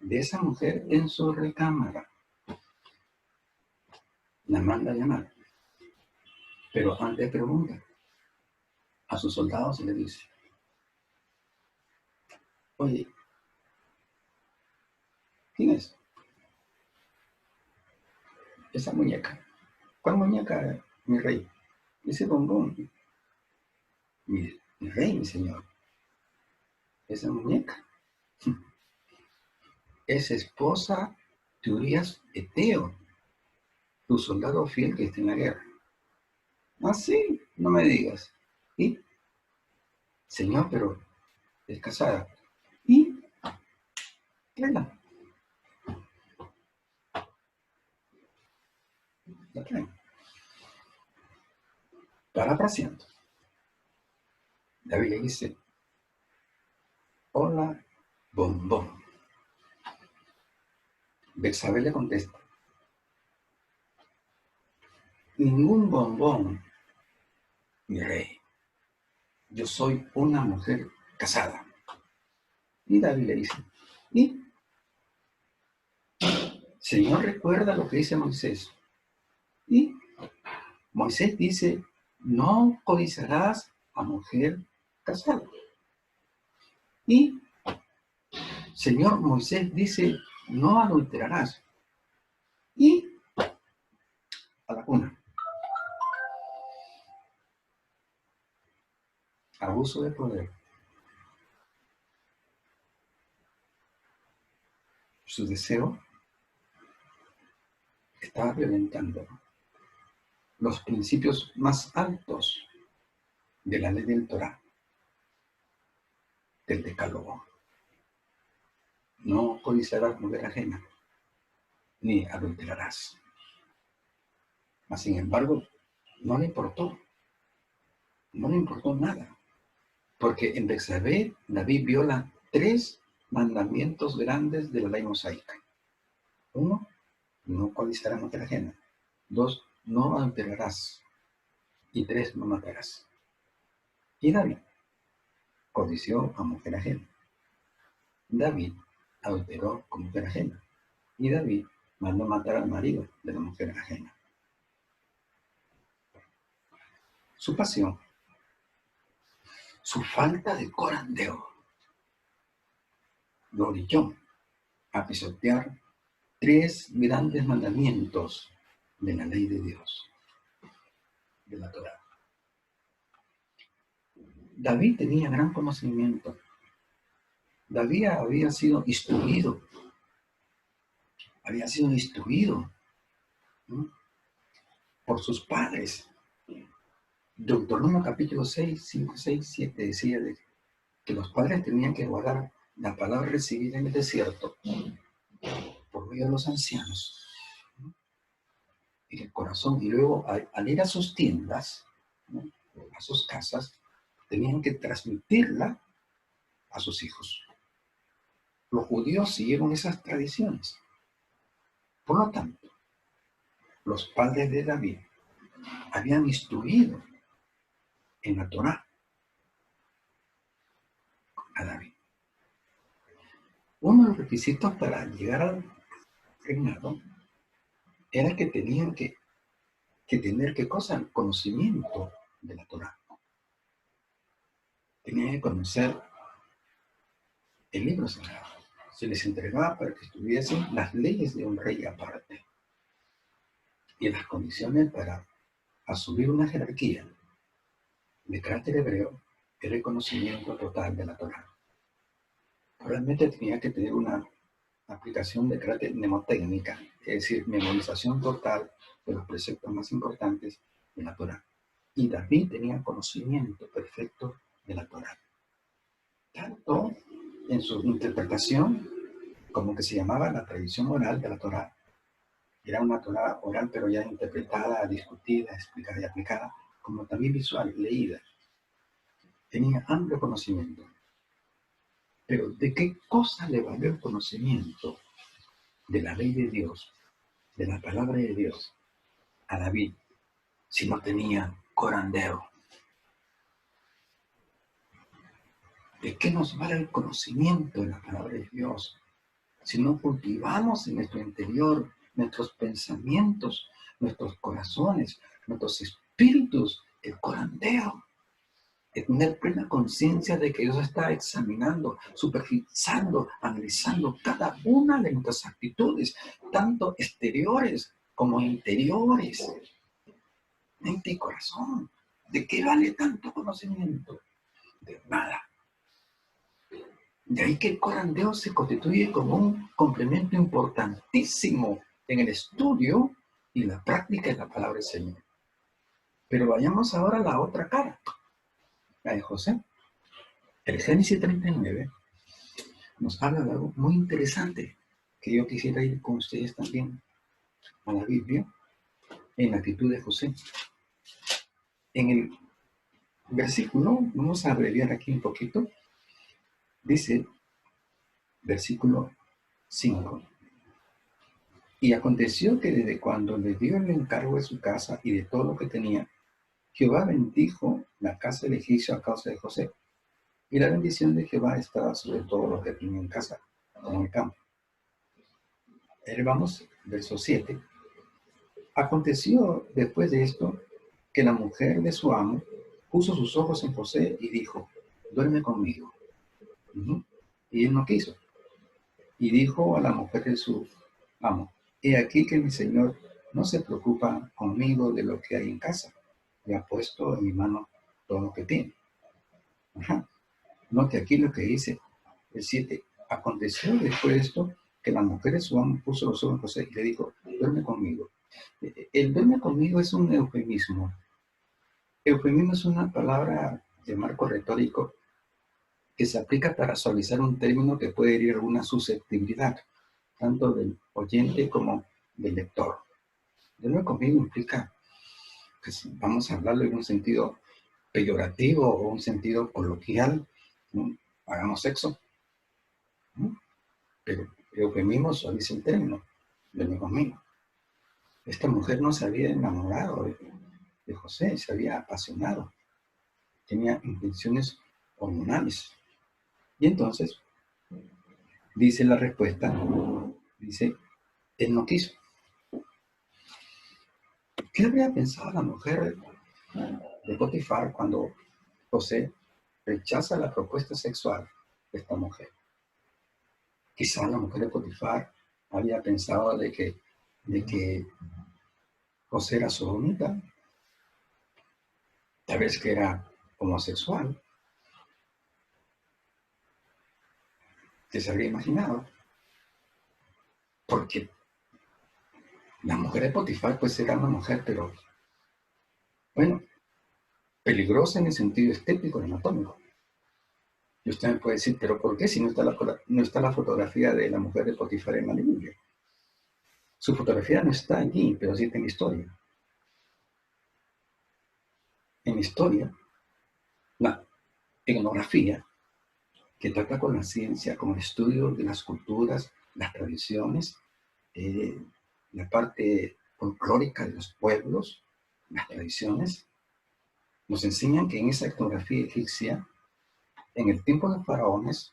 Speaker 1: de esa mujer en su recámara. La manda a llamar. Pero antes pregunta a sus soldados y le dice, oye, ¿quién es esa muñeca? ¿Cuál muñeca, mi rey? Ese bombón. Mi rey, mi señor. Esa muñeca es esposa de Urías Eteo, tu soldado fiel que está en la guerra. Ah, sí, no me digas. ¿Y? Señor, pero es casada. ¿Y? Tráela, la traen. Parafraseando. David le dice, hola, bombón. Betsabé le contesta, ningún bombón, mi rey. Yo soy una mujer casada. Y David le dice, ¿y? Señor, recuerda lo que dice Moisés. Y Moisés dice, no codiciarás a mujer casada. Y Señor, Moisés dice, no adulterarás. Y a la una, abuso de poder. Su deseo estaba violentando los principios más altos de la ley del Torah, del Decálogo. No codiciarás mujer ajena, ni adulterarás. Mas, sin embargo, no le importó, no le importó nada, porque en Betsabé David viola tres mandamientos grandes de la ley mosaica. Uno, no codiciarás mujer ajena. Dos, no adulterarás. Y tres, no matarás. Y David codició a mujer ajena. David adulteró con mujer ajena. Y David mandó matar al marido de la mujer ajena. Su pasión su falta de corandeo lo orilló a pisotear 3 grandes mandamientos de la ley de Dios, de la Torá. David tenía gran conocimiento. David había sido instruido, ¿no?, por sus padres. Deuteronomio capítulo 6, 5, 6, 7 decía que los padres tenían que guardar la palabra recibida en el desierto por medio de los ancianos, ¿no?, en el corazón, y luego al ir a sus tiendas, ¿no?, a sus casas, tenían que transmitirla a sus hijos. Los judíos siguieron esas tradiciones. Por lo tanto, los padres de David habían instruido en la Torá a David. Uno de los requisitos para llegar al reinado era que tenían que tener, ¿qué cosa? El conocimiento de la Torá. Tenían que conocer el libro sagrado. Se les entregaba para que estuviesen las leyes de un rey aparte y las condiciones para asumir una jerarquía de carácter hebreo era el conocimiento total de la Torá. Realmente tenía que tener una aplicación de carácter mnemotécnica, es decir, memorización total de los preceptos más importantes de la Torá. Y David tenía conocimiento perfecto de la Torá, tanto en su interpretación como que se llamaba la tradición oral de la Torá. Era una Torá oral, pero ya interpretada, discutida, explicada y aplicada, como también visual, leída. Tenía amplio conocimiento. Pero ¿de qué cosa le valió el conocimiento de la ley de Dios, de la palabra de Dios, a David, si no tenía corandeo? ¿De qué nos vale el conocimiento de la palabra de Dios si no cultivamos en nuestro interior nuestros pensamientos, nuestros corazones, nuestros espíritus, el corandeo? Es tener plena conciencia de que Dios está examinando, supervisando, analizando cada una de nuestras actitudes, tanto exteriores como interiores, mente y corazón. ¿De qué vale tanto conocimiento? De nada. De ahí que el corandeo se constituye como un complemento importantísimo en el estudio y la práctica de la palabra del Señor. Pero vayamos ahora a la otra cara, la de José. El Génesis 39 nos habla de algo muy interesante que yo quisiera ir con ustedes también a la Biblia en la actitud de José. En el versículo, vamos a abreviar aquí un poquito, dice, versículo 5. Y aconteció que desde cuando le dio el encargo de su casa y de todo lo que tenía, Jehová bendijo la casa del egipcio a causa de José. Y la bendición de Jehová estaba sobre todo lo que tenía en casa, como en el campo. Ahí vamos, verso 7. Aconteció después de esto que la mujer de su amo puso sus ojos en José y dijo, duerme conmigo. Y él no quiso. Y dijo a la mujer de su amo, he aquí que mi señor no se preocupa conmigo de lo que hay en casa, y ha puesto en mi mano todo lo que tiene. Note aquí lo que dice el 7. Aconteció después de esto que la mujer de su amo puso los ojos en José y le dijo, duerme conmigo. El duerme conmigo es un eufemismo. Eufemismo es una palabra de marco retórico que se aplica para suavizar un término que puede herir alguna susceptibilidad, tanto del oyente como del lector. Duerme conmigo implica que vamos a hablarlo en un sentido peyorativo o un sentido coloquial, ¿no? Hagamos sexo, ¿no? Pero eufemismo suaviza el término, duerme conmigo. Esta mujer no se había enamorado de José, se había apasionado, tenía intenciones hormonales. Y entonces, dice la respuesta, dice, él no quiso. ¿Qué habría pensado la mujer de Potifar cuando José rechaza la propuesta sexual de esta mujer. Quizá la mujer de Potifar había pensado de que José era sodomita, tal vez que era homosexual, que se habría imaginado, porque la mujer de Potifar pues era una mujer, pero bueno, peligrosa en el sentido estético y anatómico. Y usted me puede decir, pero ¿por qué si no está la fotografía de la mujer de Potifar en la Biblia? Su fotografía no está allí, pero sí está en la historia. En la historia, la etnografía, que trata con la ciencia, con el estudio de las culturas, las tradiciones, eh, la parte folclórica de los pueblos, las tradiciones, nos enseñan que en esa etnografía egipcia, en el tiempo de los faraones,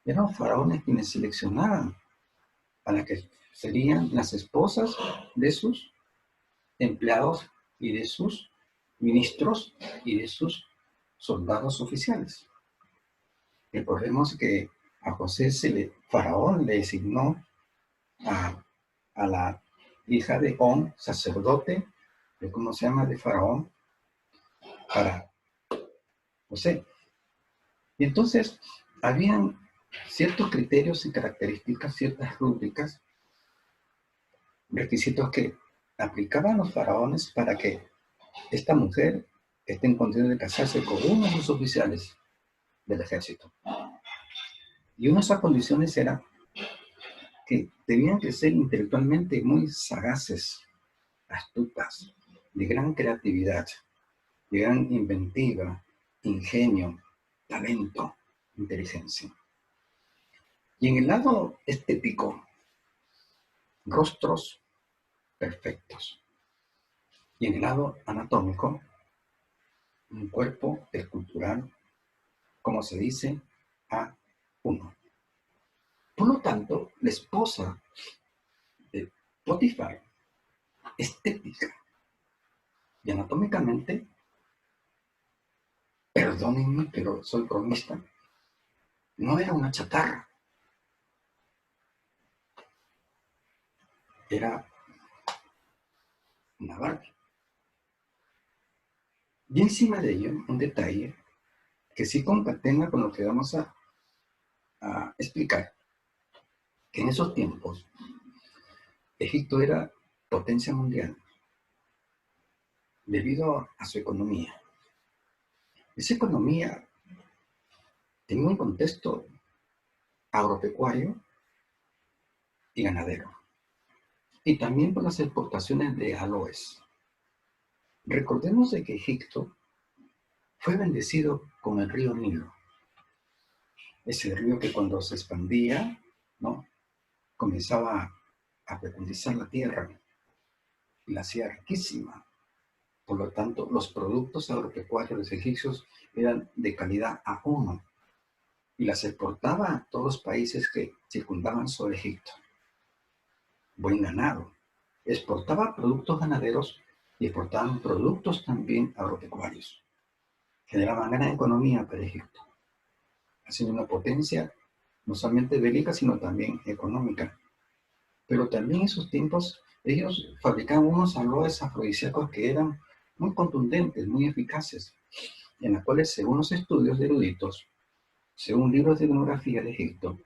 Speaker 1: eran los faraones quienes seleccionaban a las que serían las esposas de sus empleados y de sus ministros y de sus soldados oficiales. Recordemos que a José Faraón le designó a, a la hija de On, sacerdote, de cómo se llama, de Faraón, para José. Y entonces, habían ciertos criterios y características, ciertas rúbricas, requisitos que aplicaban los faraones para que esta mujer esté en condición de casarse con uno de los oficiales del ejército. Y una de esas condiciones era que debían que ser intelectualmente muy sagaces, astutas, de gran creatividad, de gran inventiva, ingenio, talento, inteligencia. Y en el lado estético, rostros perfectos. Y en el lado anatómico, un cuerpo escultural, como se dice, A1. Por lo tanto, la esposa de Potifar, estética y anatómicamente, perdónenme, pero soy bromista, no era una chatarra, era una Barbie. Y encima de ello, un detalle que sí concatena con lo que vamos a explicar, que en esos tiempos Egipto era potencia mundial debido a su economía. Esa economía tenía un contexto agropecuario y ganadero, y también por las exportaciones de aloes. Recordemos de que Egipto fue bendecido con el río Nilo, ese río que cuando se expandía, ¿no?, comenzaba a fecundizar la tierra y la hacía riquísima. Por lo tanto, los productos agropecuarios de los egipcios eran de calidad A1 y las exportaba a todos los países que circundaban sobre Egipto. Buen ganado. Exportaba productos ganaderos y exportaban productos también agropecuarios. Generaban gran economía para Egipto, haciendo una potencia no solamente bélica, sino también económica. Pero también en esos tiempos ellos fabricaban unos aloes afrodisíacos que eran muy contundentes, muy eficaces, en las cuales, según los estudios de eruditos, según libros de etnografía de Egipto,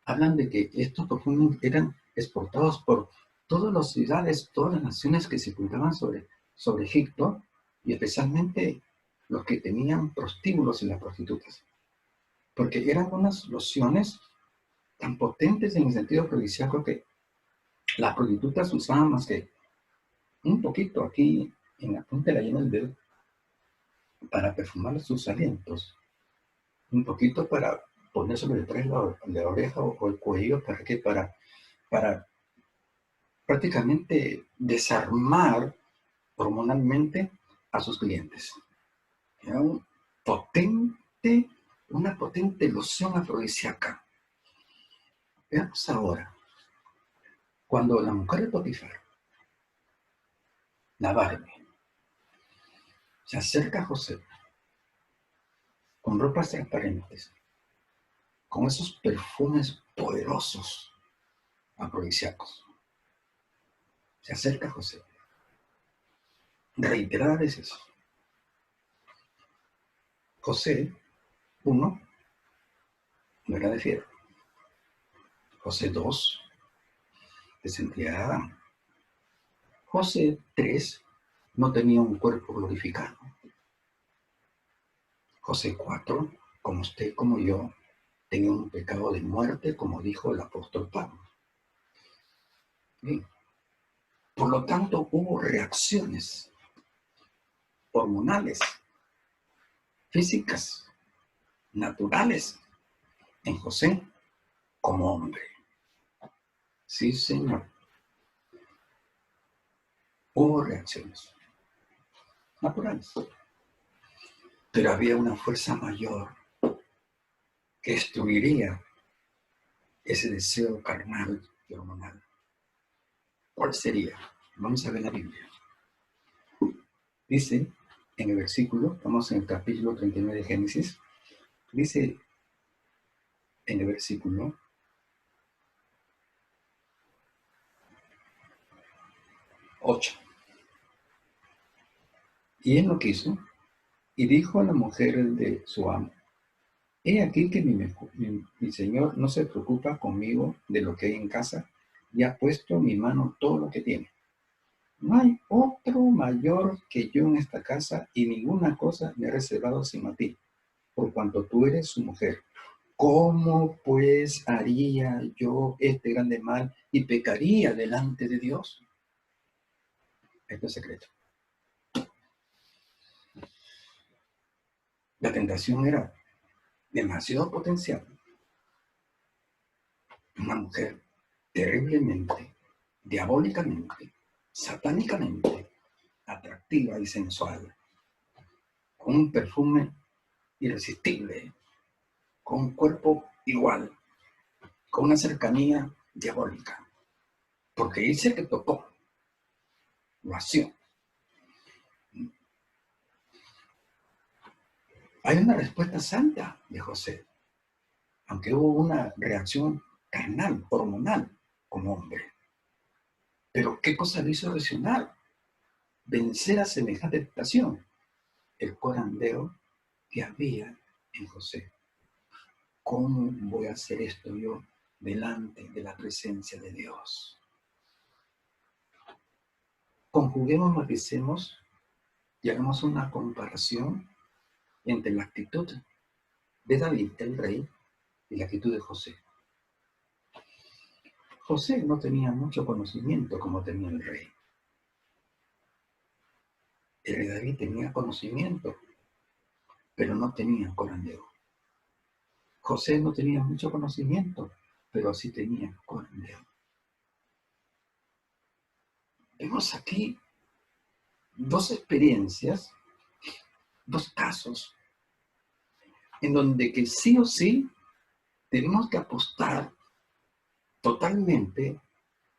Speaker 1: hablan de que estos perfumes eran exportados por todas las ciudades, todas las naciones que se encontraban sobre Egipto, y especialmente los que tenían prostíbulos y las prostitutas, porque eran unas lociones tan potentes en el sentido afrodisíaco que las prostitutas usaban más que un poquito aquí en la punta de la yema del dedo para perfumar sus alientos, un poquito para ponérselo detrás de la oreja o el cuello, ¿para qué? Para prácticamente desarmar hormonalmente a sus clientes. Era una potente loción afrodisíaca. Veamos ahora, cuando la mujer de Potifar, la Barbie, se acerca a José con ropas transparentes, con esos perfumes poderosos afrodisíacos. Se acerca a José, reiteradas veces. José, uno, no era de fiero. José, dos, descendía de Adán. José, tres, no tenía un cuerpo glorificado. José, cuatro, como usted y como yo, tenía un pecado de muerte, como dijo el apóstol Pablo. Bien. Por lo tanto, hubo reacciones hormonales, físicas, naturales en José como hombre. Sí, señor. Hubo reacciones naturales. Pero había una fuerza mayor que destruiría ese deseo carnal y hormonal. ¿Cuál sería? Vamos a ver la Biblia. Dice en el versículo, estamos en el capítulo 39 de Génesis, dice en el versículo 8. Y él lo quiso y dijo a la mujer de su amo: he aquí que mi señor no se preocupa conmigo de lo que hay en casa y ha puesto en mi mano todo lo que tiene. No hay otro mayor que yo en esta casa y ninguna cosa me ha reservado sino a ti, por cuanto tú eres su mujer. ¿Cómo pues haría yo este grande mal y pecaría delante de Dios? Esto es secreto. La tentación era demasiado potencial. Una mujer terriblemente, diabólicamente, satánicamente atractiva y sensual, con un perfume irresistible, con un cuerpo igual, con una cercanía diabólica, porque dice que tocó, lo asió. Hay una respuesta santa de José, aunque hubo una reacción carnal, hormonal, como hombre. Pero ¿qué cosa le hizo reaccionar? Vencer a semejante tentación, el corandeo que había en José. ¿Cómo voy a hacer esto yo delante de la presencia de Dios? Conjuguemos, maticemos y hagamos una comparación entre la actitud de David, el rey, y la actitud de José. José no tenía mucho conocimiento como tenía el rey. El rey David tenía conocimiento, pero no tenía corandeo. José no tenía mucho conocimiento, pero sí tenía corandeo. Vemos aquí dos experiencias, dos casos, en donde que sí o sí tenemos que apostar totalmente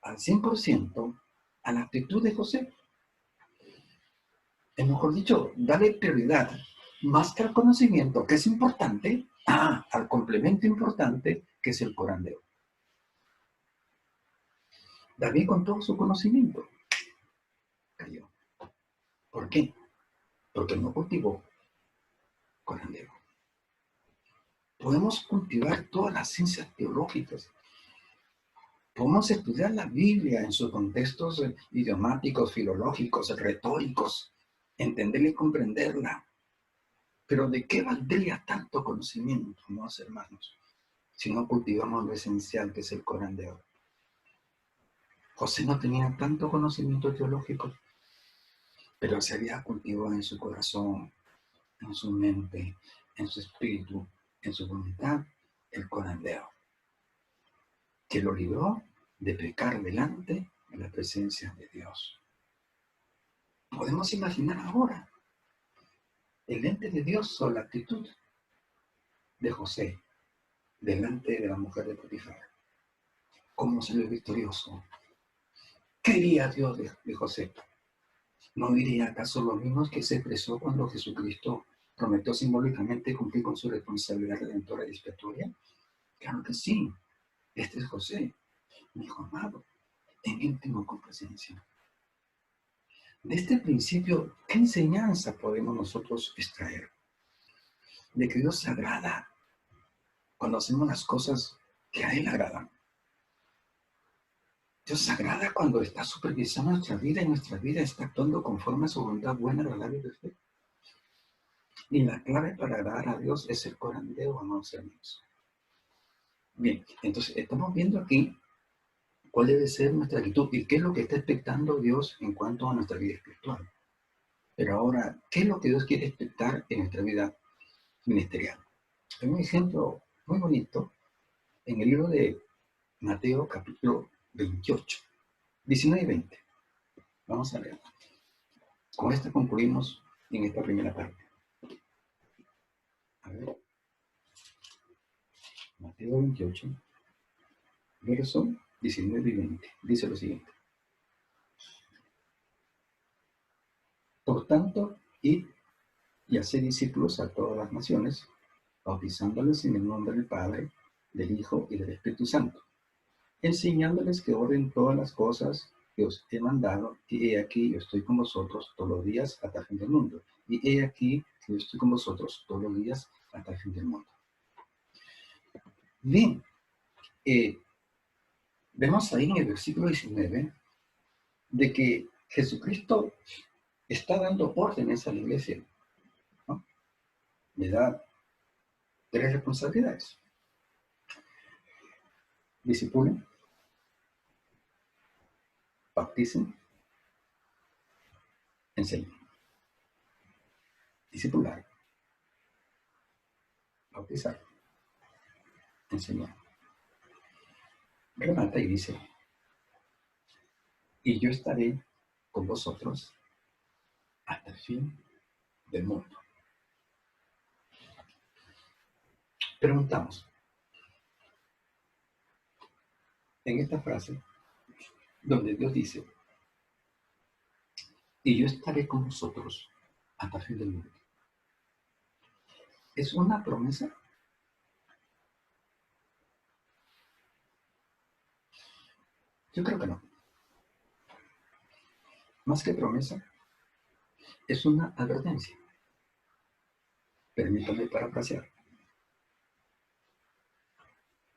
Speaker 1: al 100% a la actitud de José. Es mejor dicho, darle prioridad más que al conocimiento, que es importante, al complemento importante, que es el corandeo. David, con todo su conocimiento, cayó. ¿Por qué? Porque no cultivó corandeo. Podemos cultivar todas las ciencias teológicas. Podemos estudiar la Biblia en sus contextos idiomáticos, filológicos, retóricos, entenderla y comprenderla. Pero ¿de qué valdría tanto conocimiento, no, hermanos, si no cultivamos lo esencial que es el corandeo? José no tenía tanto conocimiento teológico, pero se había cultivado en su corazón, en su mente, en su espíritu, en su voluntad, el corandeo, que lo libró de pecar delante de la presencia de Dios. Podemos imaginar ahora el ente de Dios o la actitud de José delante de la mujer de Potifar. ¿Cómo salió victorioso? ¿Qué diría Dios de José? ¿No diría acaso lo mismo que se expresó cuando Jesucristo prometió simbólicamente cumplir con su responsabilidad redentora y expiatoria? Claro que sí. Este es José, mi hijo amado, en íntimo complacencia. De este principio, ¿qué enseñanza podemos nosotros extraer? De que Dios se agrada cuando hacemos las cosas que a Él agradan. Dios se agrada cuando está supervisando nuestra vida y nuestra vida está actuando conforme a su voluntad buena, agradable y perfecta. Y la clave para agradar a Dios es el corandeo, amados hermanos. Bien, entonces estamos viendo aquí cuál debe ser nuestra actitud y qué es lo que está expectando Dios en cuanto a nuestra vida espiritual. Pero ahora, ¿qué es lo que Dios quiere expectar en nuestra vida ministerial? Hay un ejemplo muy bonito en el libro de Mateo capítulo 28, 19 y 20. Vamos a leer. Con esto concluimos en esta primera parte. A ver, Mateo 28, verso 19 y 20. Dice lo siguiente. Por tanto, id y haced discípulos a todas las naciones, bautizándoles en el nombre del Padre, del Hijo y del Espíritu Santo, enseñándoles que orden todas las cosas que os he mandado, y he aquí yo estoy con vosotros todos los días hasta el fin del mundo. Y he aquí que yo estoy con vosotros todos los días hasta el fin del mundo. Bien, vemos ahí en el versículo 19 de que Jesucristo está dando órdenes a la iglesia, ¿no? Le da 3 responsabilidades. Discipulen, bauticen, enseñen. Discipular, bautizar, enseñar. Remata y dice, y yo estaré con vosotros hasta el fin del mundo. Preguntamos, en esta frase, donde Dios dice, y yo estaré con vosotros hasta el fin del mundo, ¿es una promesa? Yo creo que no. Más que promesa, es una advertencia. Permítame parafrasear.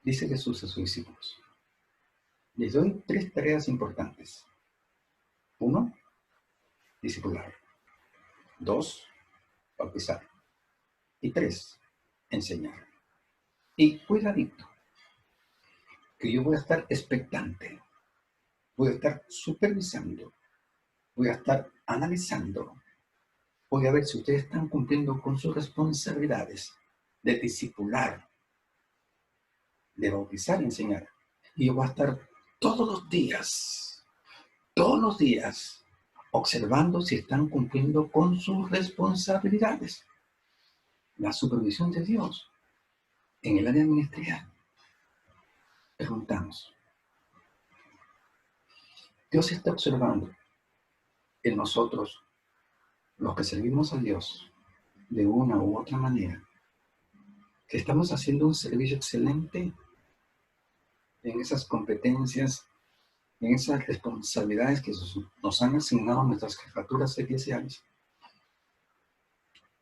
Speaker 1: Dice Jesús a sus discípulos, les doy 3 tareas importantes. 1, discipular. 2, bautizar. Y 3, enseñar. Y cuidadito, que yo voy a estar expectante, voy a estar supervisando, voy a estar analizando, voy a ver si ustedes están cumpliendo con sus responsabilidades de discipular, de bautizar y enseñar. Y yo voy a estar todos los días, observando si están cumpliendo con sus responsabilidades. La supervisión de Dios en el área ministerial. Preguntamos, Dios está observando en nosotros, los que servimos a Dios, de una u otra manera, que estamos haciendo un servicio excelente en esas competencias, en esas responsabilidades que nos han asignado nuestras jefaturas eclesiales.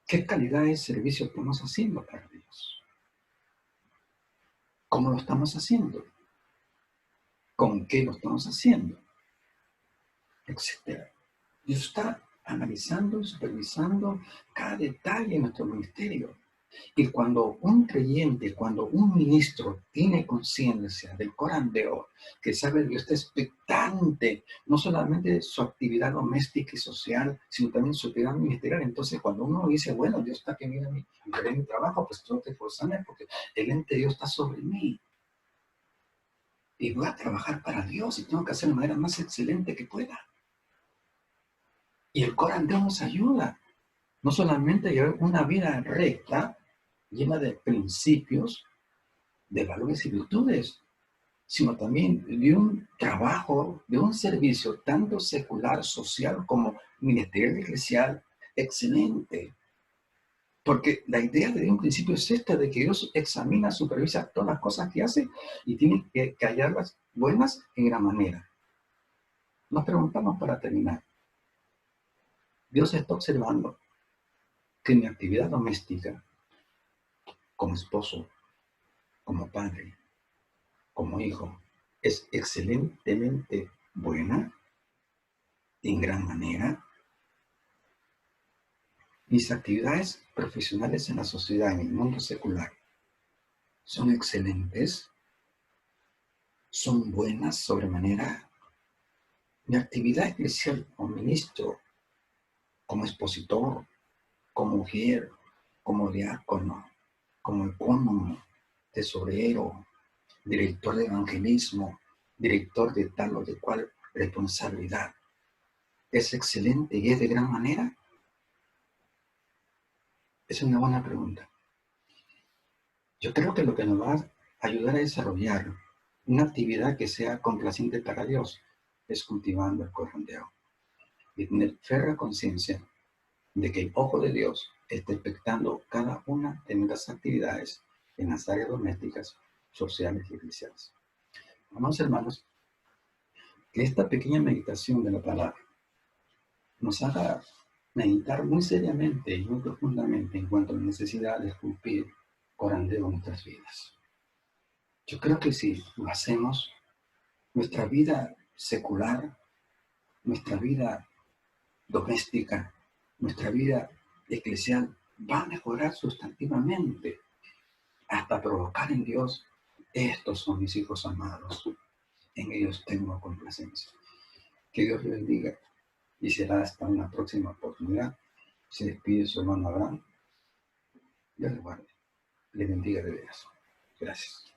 Speaker 1: ¿Qué calidad de servicio estamos haciendo para Dios? ¿Cómo lo estamos haciendo? ¿Con qué lo estamos haciendo? Etcétera. Dios está analizando y supervisando cada detalle de nuestro ministerio. Y cuando un creyente, cuando un ministro tiene conciencia del corandeo, que sabe que Dios está expectante, no solamente de su actividad doméstica y social, sino también su actividad ministerial, entonces cuando uno dice, bueno, Dios está que mira mi trabajo, pues tengo que esforzarme porque el ente de Dios está sobre mí. Y voy a trabajar para Dios y tengo que hacer de la manera más excelente que pueda. Y el corandeo nos ayuda, no solamente a llevar una vida recta, llena de principios, de valores y virtudes, sino también de un trabajo, de un servicio, tanto secular, social, como ministerial y eclesial, excelente. Porque la idea desde un principio es esta, de que Dios examina, supervisa todas las cosas que hace y tiene que hallarlas buenas en gran manera. Nos preguntamos para terminar, Dios está observando que mi actividad doméstica, como esposo, como padre, como hijo, es excelentemente buena, en gran manera. Mis actividades profesionales en la sociedad, en el mundo secular, son excelentes, son buenas sobremanera. Mi actividad eclesial como ministro, como expositor, como mujer, como diácono, como ecónomo, tesorero, director de evangelismo, director de tal o de cual responsabilidad, ¿es excelente y es de gran manera? Es una buena pregunta. Yo creo que lo que nos va a ayudar a desarrollar una actividad que sea complaciente para Dios es cultivando el corondeo y tener férrea conciencia de que el ojo de Dios está expectando cada una de nuestras actividades en las áreas domésticas, sociales y eclesiales. Vamos, hermanos, que esta pequeña meditación de la palabra nos haga meditar muy seriamente y muy profundamente en cuanto a la necesidad de esculpir corandeo en nuestras vidas. Yo creo que si lo hacemos, nuestra vida secular, nuestra vida doméstica, nuestra vida eclesial va a mejorar sustantivamente hasta provocar en Dios, estos son mis hijos amados, en ellos tengo complacencia. Que Dios le bendiga y será hasta una próxima oportunidad. Se despide su hermano Abraham. Dios le guarde, le bendiga de veras. Gracias.